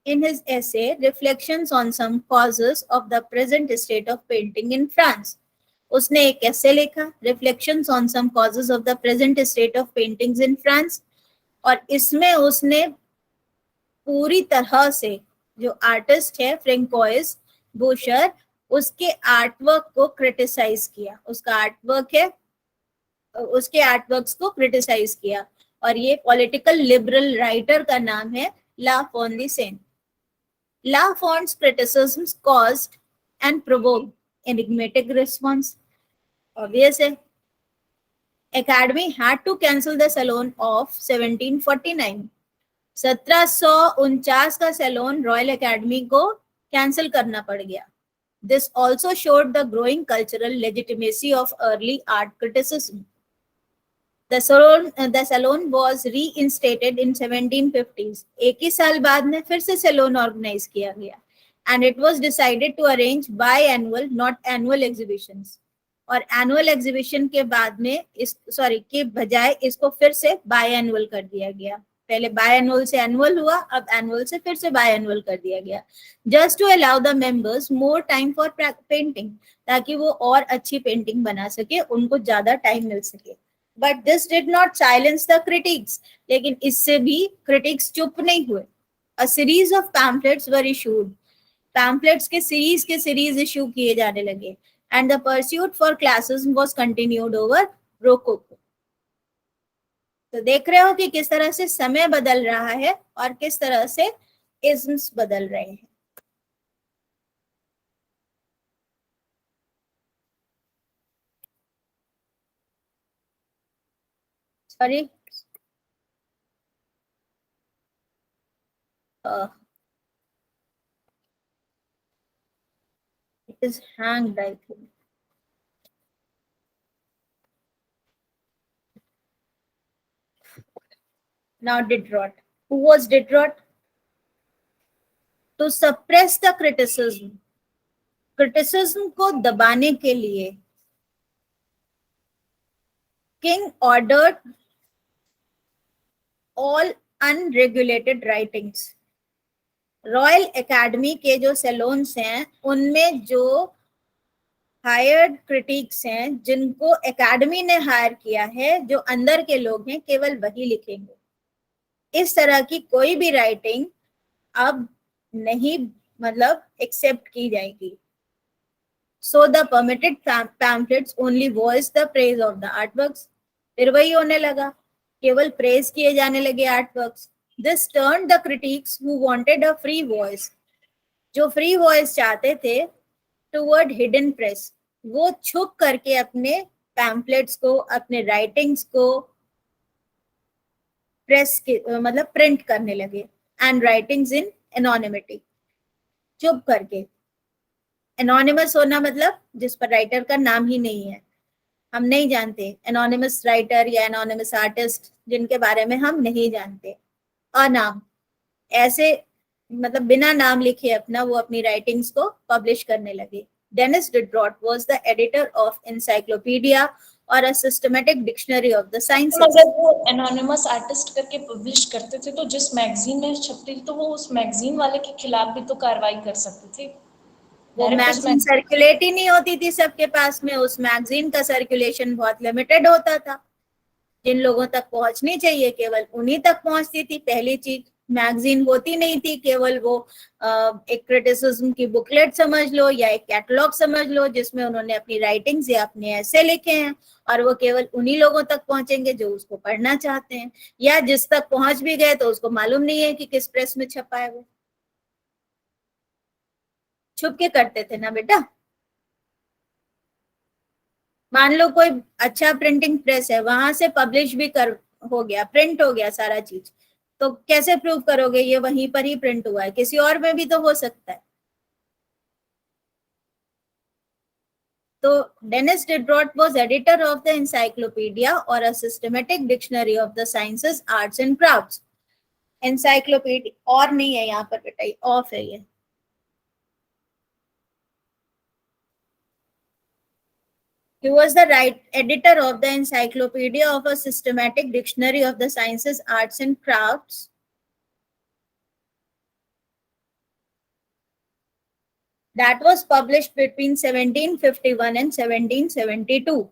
in his essay Reflections on Some Causes of the Present State of Painting in France. उसने एक ऐसे लिखा Reflections on Some Causes of the Present State of Paintings in France और इसमें उसने पूरी तरह से जो आर्टिस्ट है फ्रेंकोइस बूशर उसके आर्टवर्क को क्रिटिसाइज किया, उसका आर्टवर्क है उसके आर्टवर्क्स को क्रिटिसाइज किया और ये पॉलिटिकल लिबरल राइटर का नाम है La Font de Saint. La Font's criticisms caused and provoked enigmatic response. Obvious है, Academy had to cancel the Salon of 1749. 1749 का सैलोन रॉयल एकेडमी को कैंसिल करना पड़ गया। This also showed the growing cultural legitimacy of early art criticism. The salon was reinstated in 1750s. एक ही साल बाद में फिर से सैलोन ऑर्गेनाइज किया गया and it was decided to arrange biannual, not annual exhibitions. और एनुअल एग्जीबिशन के बाद में के बजाय इसको फिर से बाय एनुअल कर दिया गया। पहले बाय एनुअल से एनुअल हुआ, अब एनुअल से फिर से बाय एनुअल कर दिया गया, just to allow the members more time for painting, ताकि वो और अच्छी पेंटिंग बना सके, उनको ज्यादा टाइम मिल सके। But this did not silence the critics, लेकिन इससे भी क्रिटिक्स चुप नहीं हुए। A series of pamphlets were issued, pamphlets के सीरीज इशू किए जाने लगे and the pursuit for classism was continued over Rococo. तो देख रहे हो कि किस तरह से समय बदल रहा है और किस तरह से इज्म्स बदल रहे हैं। Sorry, it is hanged, I think. Now Diderot. Who was Diderot? To suppress the criticism. Criticism को दबाने के लिए King ordered all unregulated writings. Royal academy के जो सैलोन्स हैं उनमें जो हायर्ड क्रिटिक्स हैं, जिनको एकेडमी ने हायर किया है, जो अंदर के लोग हैं, केवल वही लिखेंगे। इस तरह की कोई भी राइटिंग अब नहीं एक्सेप्ट की जाएगी। So the permitted pamphlets only voice the praise of the artworks. फिर वही होने लगा, केवल प्रेज किए जाने लगे artworks. This turned the critics who wanted a free voice, जो free voice चाहते थे, toward hidden press. वो छुप करके अपने pamphlets को, अपने writings को press के print करने लगे, and writings in anonymity. छुप करके, anonymous होना जिस पर राइटर का नाम ही नहीं है, हम नहीं जानते, anonymous writer या anonymous artist जिनके बारे में हम नहीं जानते, अनाम, ऐसे बिना नाम लिखे अपना वो अपनी राइटिंग्स को पब्लिश करने लगे। Denis Diderot was the editor of encyclopedia और a systematic dictionary of the sciences. अगर वो एनोनिमस आर्टिस्ट करके पब्लिश करते थे तो जिस मैगजीन में छपती थी तो वो उस मैगजीन वाले के खिलाफ भी तो कार्रवाई कर सकते थे। वो Direct मैगजीन उसमें- सर्कुलेट ही नहीं होती थी सबके पास में, उस मैगजीन का सर्कुलेशन बहुत लिमिटेड होता था, जिन लोगों तक पहुंचनी चाहिए केवल उन्हीं तक पहुंचती थी। पहली चीज, मैगजीन होती नहीं थी, केवल वो एक क्रिटिसिज्म की बुकलेट समझ लो या एक कैटलॉग समझ लो जिसमें उन्होंने अपनी राइटिंग्स या अपने ऐसे लिखे हैं, और वो केवल उन्हीं लोगों तक पहुंचेंगे जो उसको पढ़ना चाहते हैं, या जिस तक पहुंच भी गए तो उसको मालूम नहीं है कि किस प्रेस में छपा है, वो छुप के करते थे ना बेटा। मान लो कोई अच्छा प्रिंटिंग प्रेस है, वहां से पब्लिश भी कर हो गया, प्रिंट हो गया सारा चीज, तो कैसे प्रूव करोगे ये वहीं पर ही प्रिंट हुआ है? किसी और में भी तो हो सकता है। तो Denis Diderot was editor of the encyclopedia और a systematic dictionary of the sciences, arts and crafts. Encyclopedia और नहीं है यहाँ पर बेटा, ऑफ है ये। He was the editor of the Encyclopedia of a Systematic Dictionary of the Sciences, Arts and Crafts. That was published between 1751 and 1772.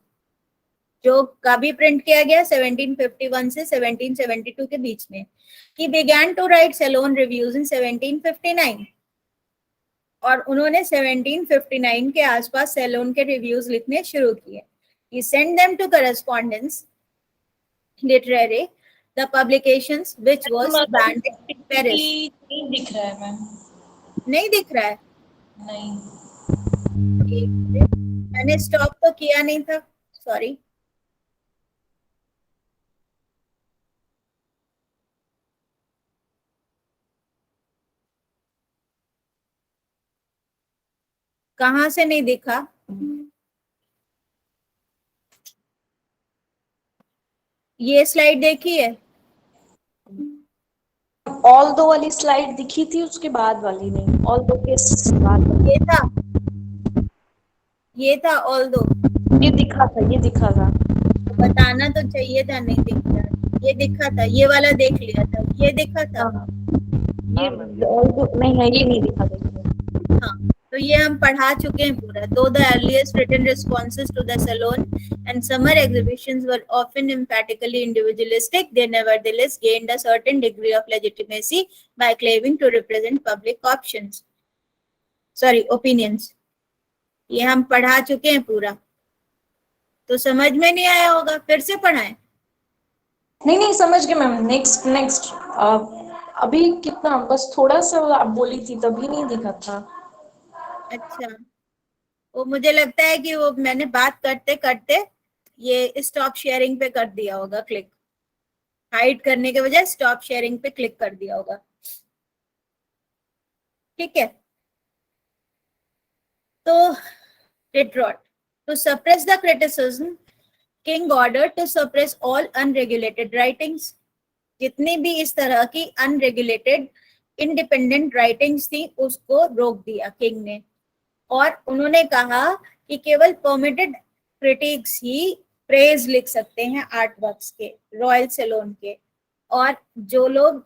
जो कभी प्रिंट किया गया 1751 से 1772 के बीच में। He began to write Salon reviews in 1759. और उन्होंने 1759 के आसपास सैलोन के रिव्यूज लिखने शुरू किए। He sent them to correspondence literary, the publications which was banned in Paris. नहीं दिख रहा है मैम, नहीं दिख रहा है? नहीं। मैंने स्टॉप तो किया नहीं था, सॉरी। कहाँ से नहीं दिखा? ये स्लाइड देखी है? ऑल दो वाली स्लाइड दिखी थी, उसके बाद वाली नहीं। ऑल दो के बाद वाली। ये था ऑल दो। ये दिखा था, ये दिखा था। तो बताना तो चाहिए था, नहीं दिख रहा। ये दिखा था, ये वाला देख लिया था, ये दिखा था। ये ऑल दो नहीं है, ये नहीं दिखा था। हाँ, तो ये हम पढ़ा चुके हैं पूरा। Though the earliest written responses to the Salon and summer exhibitions were often emphatically individualistic, they nevertheless gained a certain degree of legitimacy by claiming to represent public opinions. ये हम पढ़ा चुके हैं पूरा, तो समझ में नहीं आया होगा, फिर से पढ़ाएं? नहीं समझ गए मैम। नेक्स्ट अभी कितना, बस थोड़ा सा आप बोली थी तभी नहीं दिखा था। अच्छा, वो मुझे लगता है कि वो मैंने बात करते करते ये स्टॉप शेयरिंग पे कर दिया होगा क्लिक, हाइड करने के बजाय स्टॉप शेयरिंग पे क्लिक कर दिया होगा। ठीक है, तो Diderot, to suppress the criticism, King ordered to suppress all unregulated writings. जितनी भी इस तरह की अनरेगुलेटेड इंडिपेंडेंट राइटिंग्स थी उसको रोक दिया किंग ने, और उन्होंने कहा कि केवल परमिटेड क्रिटिक्स ही प्रेज लिख सकते हैं आर्ट वर्क्स के, रॉयल सैलोन के, और जो लोग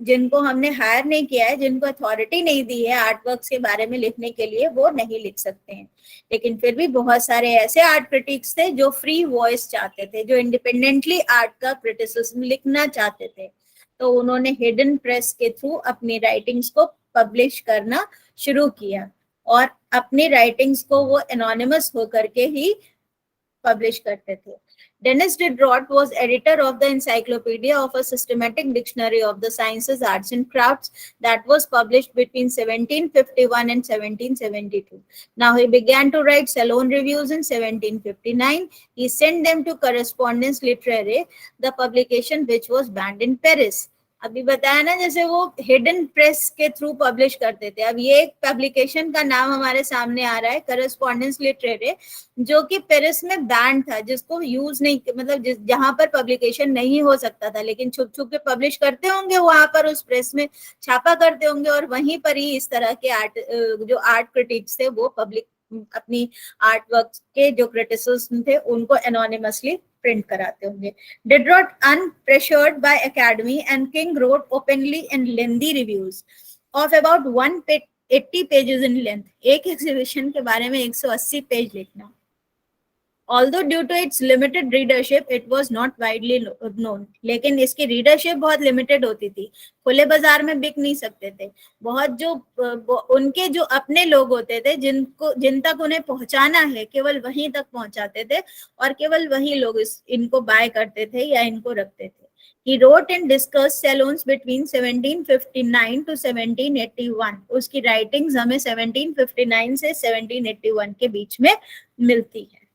जिनको हमने हायर नहीं किया है, जिनको अथॉरिटी नहीं दी है आर्ट वर्क्स के बारे में लिखने के लिए, वो नहीं लिख सकते हैं। लेकिन फिर भी बहुत सारे ऐसे आर्ट क्रिटिक्स थे जो फ्री वॉइस चाहते थे, जो इंडिपेंडेंटली आर्ट का क्रिटिसिज्म लिखना चाहते थे, तो उन्होंने हिडन प्रेस के थ्रू अपनी राइटिंग्स को पब्लिश करना शुरू किया, और अपनी राइटिंग्स को वो एनोनिमस होकर के ही पब्लिश करते थे। Denis Diderot was editor of the Encyclopedia of a Systematic Dictionary of the Sciences, Arts and Crafts that was published between 1751 and 1772. Now he began to write Salon reviews in 1759. He sent them to Correspondance Littéraire, the publication which was banned in Paris. अभी बताया ना, जैसे वो hidden press के through publish करते थे। अब ये एक पब्लिकेशन का नाम हमारे सामने आ रहा है, करस्पॉन्डेंस लिटरेरे, जो कि पेरिस में बैन था, जिसको यूज नहीं, मतलब जहां पर पब्लिकेशन नहीं हो सकता था, लेकिन छुप छुप के पब्लिश करते होंगे, वहां पर उस प्रेस में छापा करते होंगे, और वहीं पर ही इस तरह के जो आर्ट क्रिटिक्स थे वो पब्लिक अपनी आर्ट वर्क के जो क्रिटिसिज्म थे उनको एनोनिमसली प्रिंट कराते होंगे। Diderot, unpressured by Academy and King, wrote openly and lengthy reviews of about one 80 pages in length. एक एग्जीबिशन के बारे में 180 पेज लिखना। Although due to its limited readership, it was not widely known. लेकिन इसकी readership बहुत limited होती थी, खुले बाजार में बिक नहीं सकते थे। बहुत जो उनके जो अपने लोग होते थे जिन तक उन्हें पहुंचाना है, केवल वहीं तक पहुंचाते थे और केवल वही लोग इनको बाय करते थे या इनको रखते थे। He wrote and discussed salons between 1759 to 1781. उसकी राइटिंग्स हमें 1759 से 1781 के बीच में मिलती है।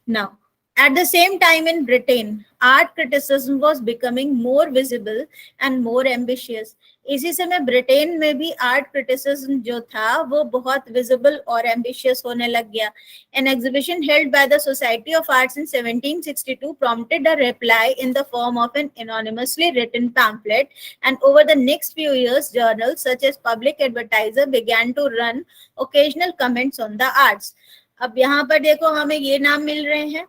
Now, at the same time in Britain, art criticism was becoming more visible and more ambitious. इसी समय ब्रिटेन में भी आर्ट क्रिटिसिज्म जो था वो बहुत विजिबल और एम्बिशियस होने लग गया। An exhibition held by the Society of Arts in 1762 prompted a reply in the form of an anonymously written pamphlet, and over the next few years, journals such as Public Advertiser began to run occasional comments on the arts. अब यहाँ पर देखो हमें ये नाम मिल रहे हैं,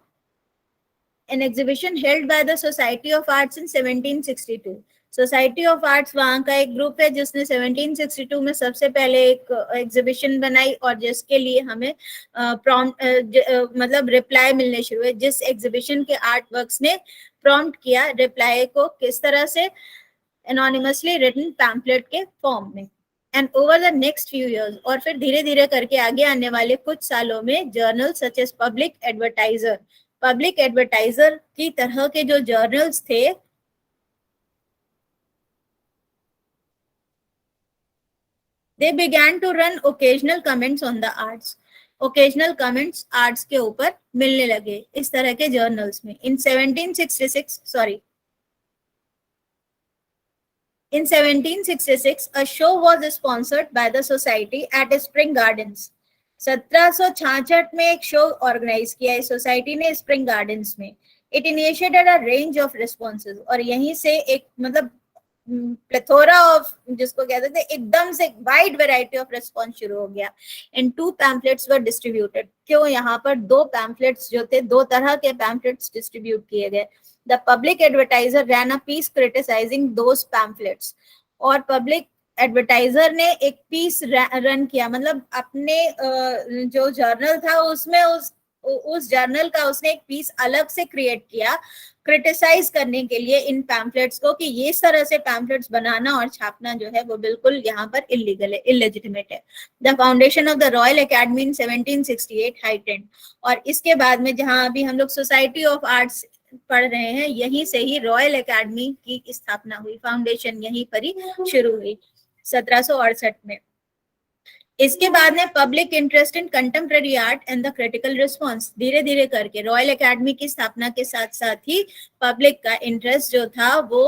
An exhibition held by the Society of Arts in 1762. Society of arts वहाँ का एक ग्रुप है जिसने 1762 में सबसे पहले एक एग्जीबिशन बनाई और जिसके लिए हमें मतलब रिप्लाई मिलने शुरू हुए। जिस एग्जीबिशन के आर्ट वर्क्स ने प्रॉम्प्ट किया रिप्लाई को किस तरह से, एनोनिमसली रिटन पैम्पलेट के फॉर्म में। And over the next few years, और फिर धीरे धीरे करके आगे आने वाले कुछ सालों में journal such as Public Advertiser की तरह के जो जर्नल्स थे they began to run occasional comments on the arts. occasional comments arts के ऊपर मिलने लगे इस तरह के जर्नल्स में। In 1766, a show was sponsored by the society at Spring Gardens. 1766 में एक शो ऑर्गेनाइज किया इस सोसाइटी ने स्प्रिंग गार्डन्स में। It initiated a range of responses, और यहीं से एक मतलब प्लेथोरा ऑफ जिसको कहते थे एकदम से वाइड वैरायटी ऑफ रिस्पॉन्स शुरू हो गया। And 2 pamphlets were distributed. क्यों? यहाँ पर 2 पैम्पलेट्स जो थे, 2 तरह के पैम्पलेट्स डिस्ट्रीब्यूट किए गए। The Public Advertiser ran a piece criticising those pamphlets, और पब्लिक एडवर्टाइजर ने एक पीस रन किया, मतलब अपने जो जर्नल था उसमें उस जर्नल का उसने एक पीस अलग से क्रिएट किया क्रिटिसाइज करने के लिए इन पैम्पलेट्स को कि ये इस तरह से पैम्पलेट्स बनाना और छापना जो है वो बिल्कुल यहाँ पर इलीगल है, इलेजिटिमेट है। The foundation of the royal academy in 1768 heightened, और इसके बाद में जहाँ अभी हम लोग सोसाइटी ऑफ आर्ट्स पढ़ रहे हैं यहीं से ही रॉयल एकेडमी की स्थापना हुई, फाउंडेशन यहीं पर ही शुरू हुई 1768 में। इसके बाद में public interest in contemporary art and the critical response, धीरे धीरे करके रॉयल एकेडमी की स्थापना के साथ साथ ही पब्लिक का इंटरेस्ट जो था वो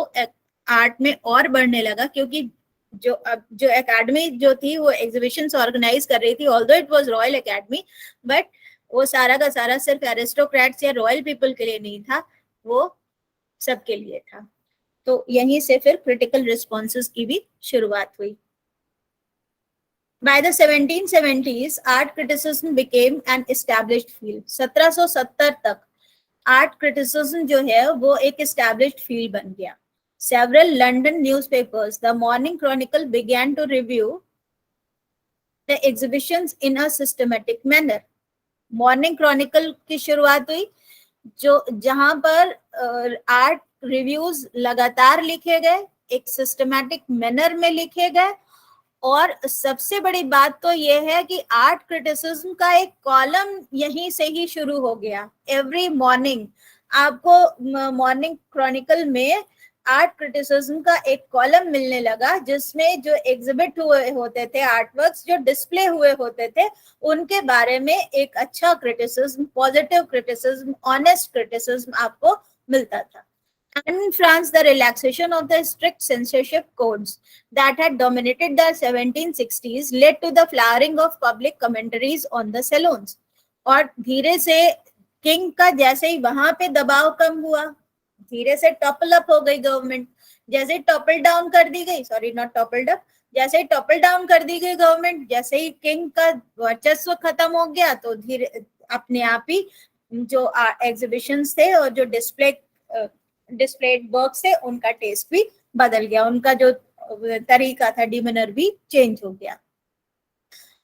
आर्ट में और बढ़ने लगा, क्योंकि जो एकेडमी जो थी वो एग्जीबिशंस ऑर्गेनाइज कर रही थी। Although it was royal academy, but वो सारा का सारा सिर्फ एरिस्टोक्रेट्स या रॉयल पीपल के लिए नहीं था, वो सबके लिए था। तो यहीं से फिर क्रिटिकल रिस्पॉन्सेस की भी शुरुआत हुई। By the 1770s, art criticism became an established field. 1770 तक art criticism जो है वो एक established field बन गया। Several London newspapers, the Morning Chronicle, began to review the exhibitions in a systematic manner. Morning Chronicle की शुरुआत हुई जहां पर आर्ट रिव्यूज लगातार लिखे गए, एक सिस्टमैटिक मैनर में लिखे गए, और सबसे बड़ी बात तो ये है कि आर्ट क्रिटिसिज्म का एक कॉलम यहीं से ही शुरू हो गया। एवरी मॉर्निंग आपको मॉर्निंग क्रॉनिकल में आर्ट क्रिटिसिज्म का एक कॉलम मिलने लगा, जिसमें जो एग्जिबिट हुए होते थे आर्टवर्क्स, जो डिस्प्ले हुए होते थे, उनके बारे में एक अच्छा criticism, positive criticism, honest criticism आपको मिलता था। And in France, the relaxation of the strict censorship codes that had dominated the 1760s led to the flowering of public commentaries on the salons. और धीरे से किंग का जैसे ही वहां पे दबाव कम हुआ, धीरे से टॉपल अप हो गई गवर्नमेंट, जैसे टॉपल डाउन कर दी गई, सॉरी नॉट टॉपल्ड अप, जैसे ही टॉपल डाउन कर दी गई गवर्नमेंट, जैसे ही किंग का वर्चस्व खत्म हो गया, तो धीरे अपने आप ही जो एग्जीबिशंस थे और जो डिस्प्लेड वर्क से उनका टेस्ट भी बदल गया, उनका जो तरीका था डिमनर भी चेंज हो गया।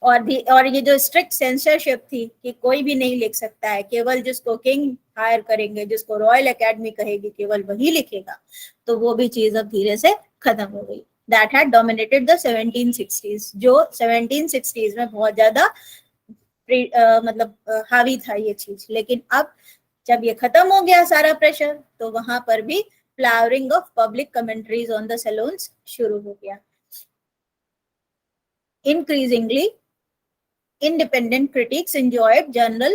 और ये जो स्ट्रिक्ट सेंसरशिप थी कि कोई भी नहीं लिख सकता है, केवल जिसको किंग हायर करेंगे, जिसको रॉयल एकेडमी कहेगी, केवल वही लिखेगा, तो वो भी चीज अब धीरे से खत्म हो गई। That had dominated the 1760s, जो 1760s में बहुत ज्यादा मतलब हावी था ये चीज। लेकिन अब जब ये खत्म हो गया सारा प्रेशर, तो वहां पर भी flowering of public commentaries on the saloons शुरू हो गया। Increasingly, independent critics enjoyed journal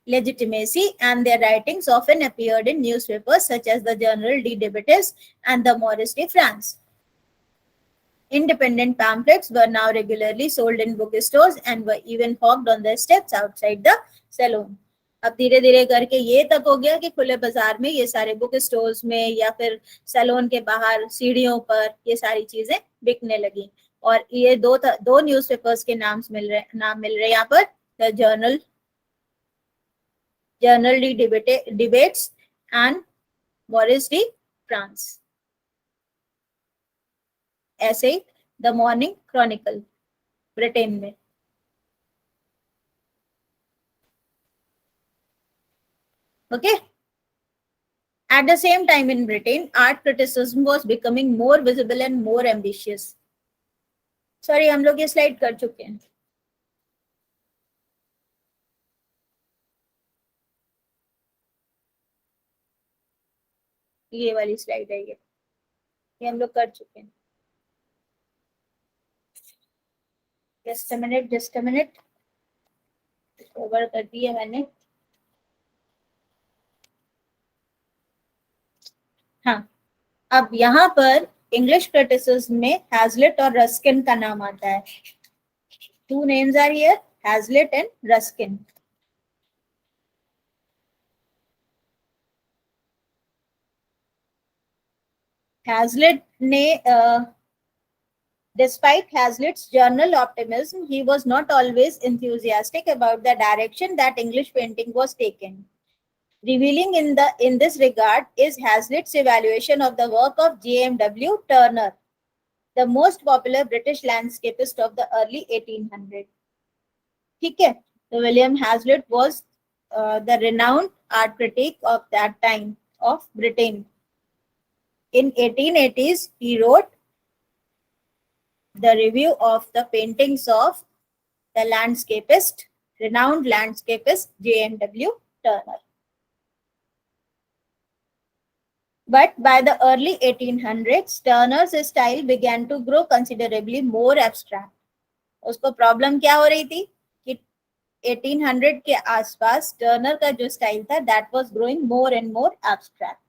legitimacy, and their writings often appeared in newspapers such as the Journal de Debates and the Maurice de France. Independent pamphlets were now regularly sold in bookstores and were even hawked on the steps outside the saloon. अब धीरे धीरे करके ये तक हो गया कि खुले बाजार में ये सारे बुक स्टोर्स में या फिर सैलून के बाहर सीढ़ियों पर ये सारी चीजें बिकने लगी। और ये दो न्यूज़पेपर्स के नाम मिल रहे यहाँ पर, the journal D debates and Morris D France. ऐसे ही द मॉर्निंग क्रॉनिकल ब्रिटेन में। Okay. At the same time in Britain, art criticism was becoming more visible and more ambitious. Sorry, हम लोग ये स्लाइड कर चुके हैं। ये वाली स्लाइड है, ये हम लोग कर चुके हैं। जस्ट अ मिनट ओवर कर दिया मैंने। हाँ, अब यहाँ पर इंग्लिश क्रिटिसिज्म में हैजलिट और रस्किन का नाम आता है। Two names are here, Hazlitt and Ruskin. Hazlitt ने despite Hazlitt's journal optimism, he was not always enthusiastic about the direction that English painting was taken. Revealing in this regard is Hazlitt's evaluation of the work of J.M.W. Turner, the most popular British landscapist of the early 1800s. ठीक है, so William Hazlitt was the renowned art critic of that time of Britain. In 1880s, he wrote the review of the paintings of the renowned landscapist J.M.W. Turner. But by the early 1800s, Turner's style began to grow considerably more abstract. उसको problem क्या हो रही थी कि 1800 के आसपास Turner का जो स्टाइल था, that was growing more and more abstract.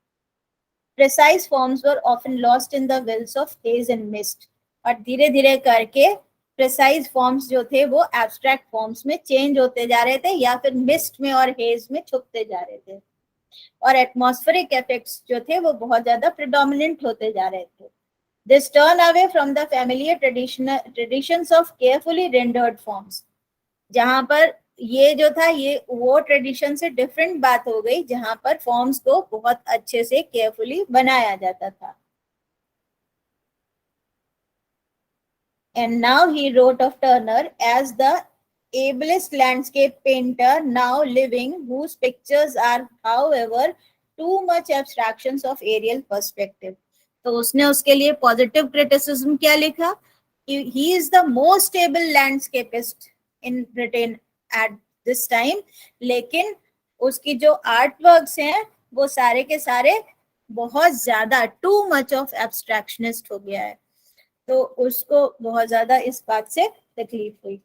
Precise forms were often lost in the wells of haze and mist. और धीरे धीरे करके प्रिसाइज फॉर्म्स जो थे वो एब्स्ट्रैक्ट फॉर्म्स में चेंज होते जा रहे थे, या फिर मिस्ट में और हेज में छुपते जा रहे थे। और एटमॉस्फेरिक इफेक्ट्स जो थे वो बहुत ज्यादा प्रिडोमिनेंट होते जा रहे थे। This turn away from the familiar traditions of carefully rendered forms. जहां पर ये जो था, ये वो ट्रेडिशन से डिफरेंट बात हो गई जहां पर फॉर्म्स को बहुत अच्छे से केयरफुली बनाया जाता था। And now he wrote of Turner as the ablest landscape painter now living, whose pictures are, however, too much abstractions of aerial perspective. तो उसने उसके लिए पॉजिटिव क्रिटिसिज्म क्या लिखा? He is the most able landscapist in Britain at this time. लेकिन उसकी जो art works हैं वो सारे के सारे बहुत ज्यादा टू मच ऑफ एब्स्ट्रैक्शनिस्ट हो गया है। तो उसको बहुत ज्यादा इस बात से तकलीफ हुई।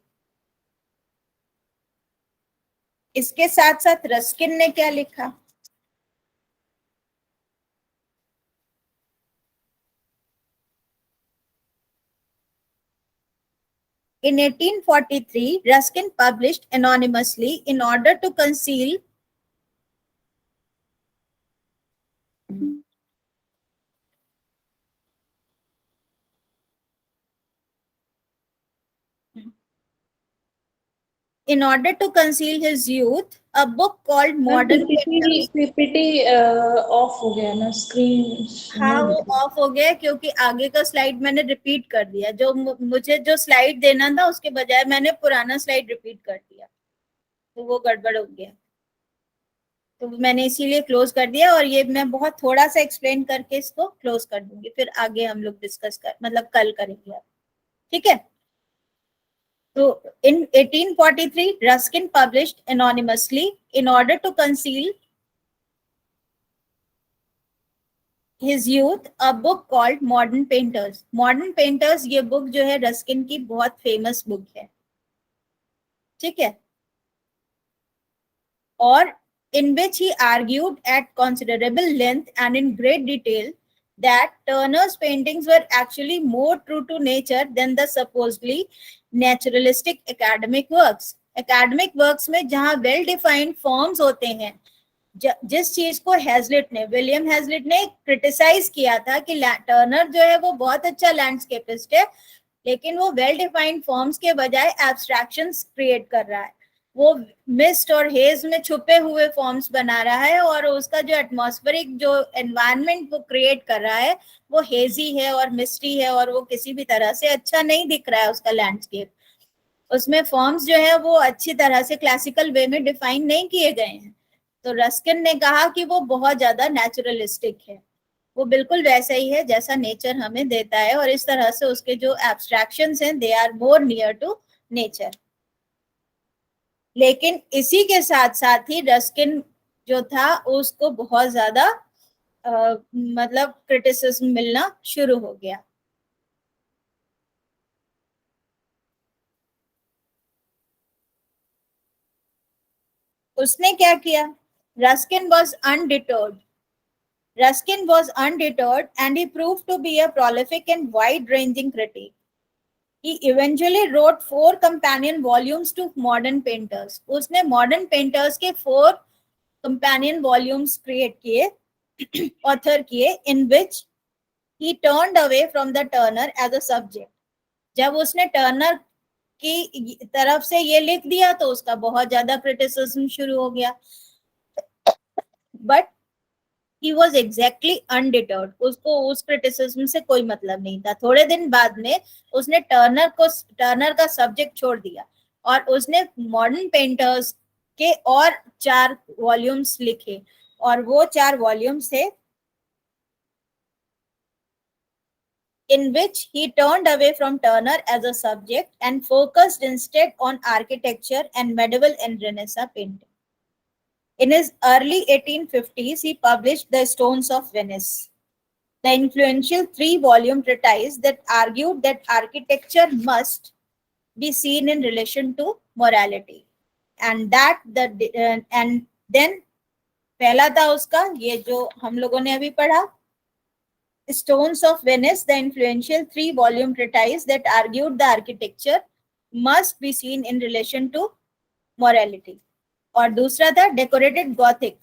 इसके साथ साथ रस्किन ने क्या लिखा? In 1843, Ruskin published anonymously in order to conceal in order to conceal his youth, a book called Modern Painters. PPT of हो गया ना, स्क्रीन हाँ वो ऑफ हो गया क्योंकि आगे का स्लाइड मैंने रिपीट कर दिया, जो मुझे जो स्लाइड देना था उसके बजाय मैंने पुराना स्लाइड रिपीट कर दिया, तो वो गड़बड़ हो गया, तो मैंने इसीलिए क्लोज कर दिया। और ये मैं बहुत थोड़ा सा एक्सप्लेन करके इसको क्लोज कर दूंगी, फिर आगे हम लोग डिस्कस कर मतलब कल करेंगे, ठीक है। तो in 1843 Ruskin published anonymously in order to conceal his youth a book called Modern Painters. Modern Painters ये बुक जो है रस्किन की बहुत फेमस बुक है, ठीक है, और in which he argued at considerable length and in great detail that Turner's paintings were actually more true to nature than the supposedly naturalistic academic works. Academic works में जहाँ well defined forms होते हैं, जिस चीज को Hazlitt ने, William Hazlitt ने criticise किया था कि टर्नर जो है वो बहुत अच्छा लैंडस्केपिस्ट है, लेकिन वो वेल डिफाइंड फॉर्म्स के बजाय एब्स्ट्रैक्शंस क्रिएट कर रहा है, वो मिस्ट और हेज में छुपे हुए फॉर्म्स बना रहा है, और उसका जो एटमॉस्फेरिक जो एनवायरनमेंट वो क्रिएट कर रहा है वो हेजी है और मिस्टी है, और वो किसी भी तरह से अच्छा नहीं दिख रहा है उसका लैंडस्केप। उसमें फॉर्म्स जो है वो अच्छी तरह से क्लासिकल वे में डिफाइन नहीं किए गए हैं। तो रस्किन ने कहा कि वो बहुत ज्यादा नेचुरलिस्टिक है, वो बिल्कुल वैसा ही है जैसा नेचर हमें देता है, और इस तरह से उसके जो एब्स्ट्रैक्शंस हैं they are more near to nature. लेकिन इसी के साथ साथ ही रस्किन जो था उसको बहुत ज्यादा मतलब क्रिटिसिज्म मिलना शुरू हो गया। उसने क्या किया? Ruskin was undeterred. Ruskin was undeterred and he proved to be a prolific and wide-ranging critic. He eventually wrote 4 companion volumes to Modern Painters. उसने Modern Painters के 4 companion volumes create किए, author किए, in which he turned away from the Turner as a subject. जब उसने Turner की तरफ से ये लिख दिया तो उसका बहुत ज्यादा क्रिटिसिज्म शुरू हो गया, but he was exactly undeterred. उसको उस क्रिटिसिज्म से कोई मतलब नहीं था। थोड़े दिन बाद में उसने टर्नर का सब्जेक्ट छोड़ दिया और उसने मॉडर्न पेंटर्स के और 4 वॉल्यूम्स लिखे, और वो 4 वॉल्यूम्स थे in which he turned away from Turner as a subject and focused instead on architecture and medieval and Renaissance painting. In his early 1850s, he published The Stones of Venice, the influential 3-volume treatise that argued that architecture must be seen in relation to morality, and that and then पहला था उसका ये जो हम लोगों ने अभी पढ़ा, Stones of Venice, the influential 3-volume treatise that argued the architecture must be seen in relation to morality. और दूसरा था Decorated Gothic,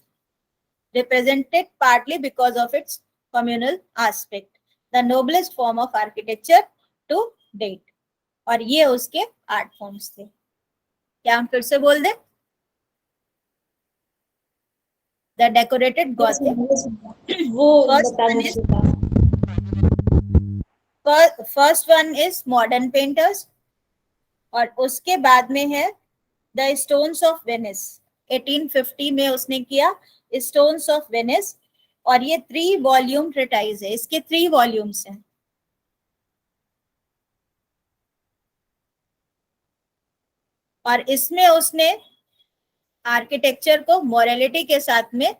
represented partly because of its communal aspect, the noblest form of architecture to date. और ये उसके art forms थे। क्या हम फिर से बोल दें? The Decorated Gothic. First one is Modern Painters, और उसके बाद में है द स्टोन्स ऑफ वेनिस। 1850 में उसने किया स्टोन्स ऑफ वेनिस, और ये 3 वॉल्यूम ट्रेटाइज है, इसके 3 वॉल्यूम्स हैं। और इसमें उसने आर्किटेक्चर को मोरालिटी के साथ में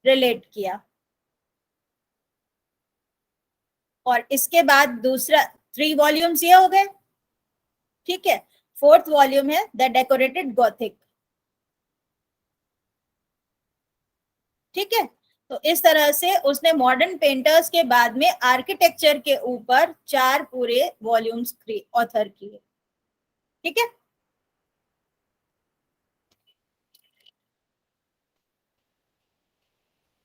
रिलेट किया। और इसके बाद दूसरा 3 वॉल्यूम्स ये हो गए, ठीक है। 4th वॉल्यूम है द डेकोरेटेड गॉथिक, ठीक है। तो इस तरह से उसने मॉडर्न पेंटर्स के बाद में आर्किटेक्चर के ऊपर 4 पूरे वॉल्यूम्स ऑथर किए, ठीक है।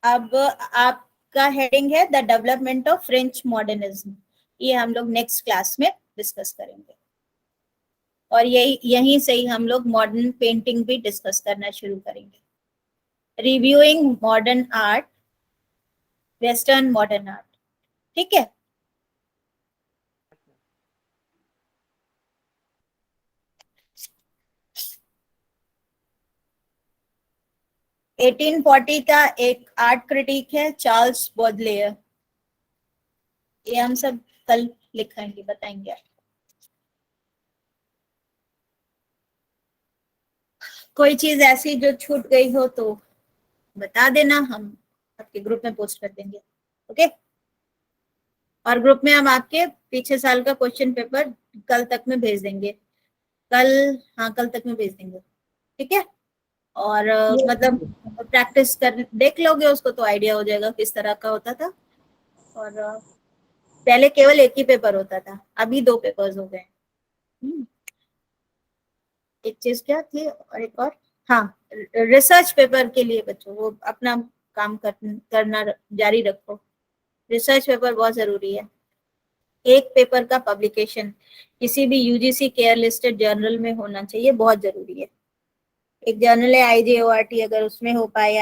अब आपका हेडिंग है the development of French modernism. ये हम लोग नेक्स्ट क्लास में डिस्कस करेंगे। और यहीं से ही हम लोग मॉडर्न पेंटिंग भी डिस्कस करना शुरू करेंगे। Reviewing modern art, western modern art, ठीक है। Yes, 1840 का एक आर्ट क्रिटिक है चार्ल्स बॉडलेयर, ये हम सब कल लिखेंगे, बताएंगे। कोई चीज ऐसी जो छूट गई हो तो बता देना, हम आपके ग्रुप में पोस्ट कर देंगे, ओके। और ग्रुप में हम आपके पिछले साल का क्वेश्चन पेपर कल तक में भेज देंगे, कल तक में भेज देंगे, ठीक है। और मतलब प्रैक्टिस कर देख लोगे उसको तो आइडिया हो जाएगा किस तरह का होता था। और पहले केवल एक ही पेपर होता था, अभी 2 पेपर्स हो गए। एक चीज क्या थी और एक और, हाँ, रिसर्च पेपर के लिए बच्चों वो अपना काम करना जारी रखो। रिसर्च पेपर बहुत जरूरी है। एक पेपर का पब्लिकेशन किसी भी यूजीसी केयर लिस्टेड जर्नल में होना चाहिए, बहुत जरूरी है। एक जर्नल है IJORT, अगर उसमें हो पाए,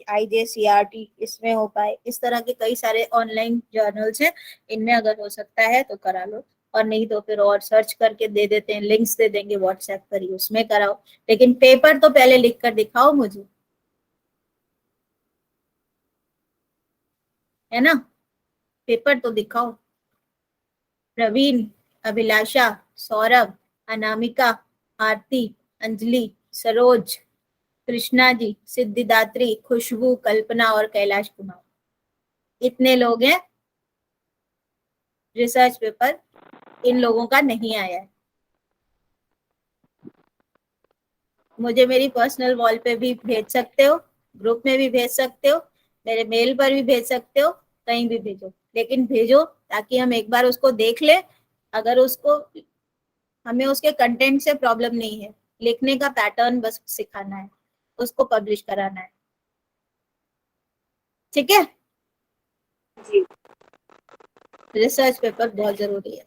IJCRT इसमें हो पाए, इस तरह के कई सारे ऑनलाइन जर्नल्स हैं, इनमें अगर हो सकता है तो करा लो। और नहीं तो फिर और सर्च करके दे देते हैं, लिंक्स दे देंगे व्हाट्सएप पर ही, उसमें कराओ। लेकिन पेपर तो पहले लिख कर दिखाओ मुझे, है ना, पेपर तो दिखाओ। प्रवीण, अभिलाषा, सौरभ, अनामिका, आरती, अंजलि, सरोज, कृष्णा जी, सिद्धिदात्री, खुशबू, कल्पना और कैलाश कुमार, इतने लोग हैं। रिसर्च पेपर इन लोगों का नहीं आया है। मुझे मेरी पर्सनल वॉल पे भी भेज सकते हो, ग्रुप में भी भेज सकते हो, मेरे मेल पर भी भेज सकते हो, कहीं भी भेजो, लेकिन भेजो ताकि हम एक बार उसको देख ले। अगर उसको, हमें उसके कंटेंट से प्रॉब्लम नहीं है, लिखने का पैटर्न बस सिखाना है, उसको पब्लिश कराना है, ठीक है। रिसर्च पेपर बहुत जरूरी है।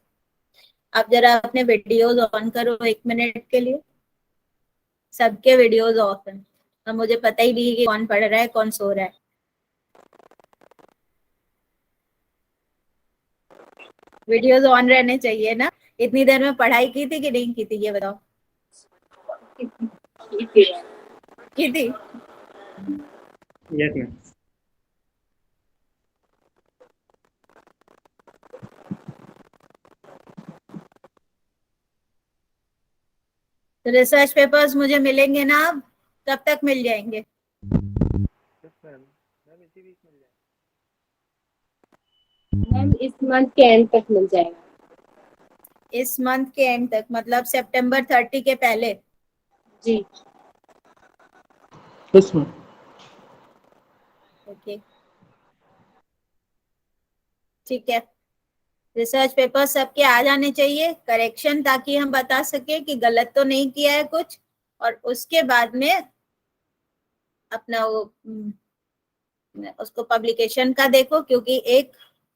आप जरा अपने वीडियोस ऑन करो 1 मिनट के लिए, सबके वीडियोस ऑफ हैं। अब मुझे पता ही नहीं है कि कौन पढ़ रहा है कौन सो रहा है। वीडियोस ऑन रहने चाहिए ना। इतनी देर में पढ़ाई की थी कि नहीं की थी, ये बताओ। की थी। Yes ma'am. तो रिसर्च पेपर्स मुझे मिलेंगे ना, अब कब तक मिल जाएंगे? यस मैम, मैम इसी वीक मिल जाएगा। मैम इस मंथ के एंड तक मिल जाएगा। इस मंथ के एंड तक मतलब सितंबर 30 के पहले? जी यस मैम। ओके, ठीक है। रिसर्च पेपर सबके आ जाने चाहिए, करेक्शन, ताकि हम बता सके कि गलत तो नहीं किया है कुछ। और उसके बाद में अपना वो उसको पब्लिकेशन का देखो, क्योंकि एक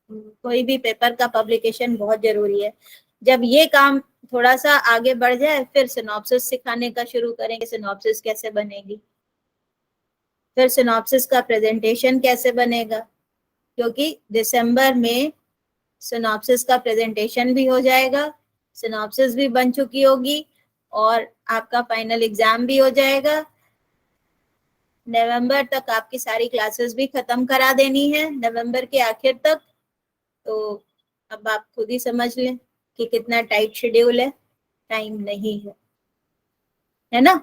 कोई भी पेपर का पब्लिकेशन बहुत जरूरी है। जब ये काम थोड़ा सा आगे बढ़ जाए फिर सिनॉप्सिस सिखाने का शुरू करेंगे, सिनॉप्सिस कैसे बनेगी, फिर सिनॉप्सिस का प्रेजेंटेशन कैसे बनेगा, क्योंकि दिसंबर में सिनॉप्सिस का प्रेजेंटेशन भी हो जाएगा, सिनॉप्सिस भी बन चुकी होगी और आपका फाइनल एग्जाम भी हो जाएगा। नवंबर तक आपकी सारी क्लासेस भी खत्म करा देनी है, नवंबर के आखिर तक। तो अब आप खुद ही समझ लें कि कितना टाइट शेड्यूल है, टाइम नहीं है ना।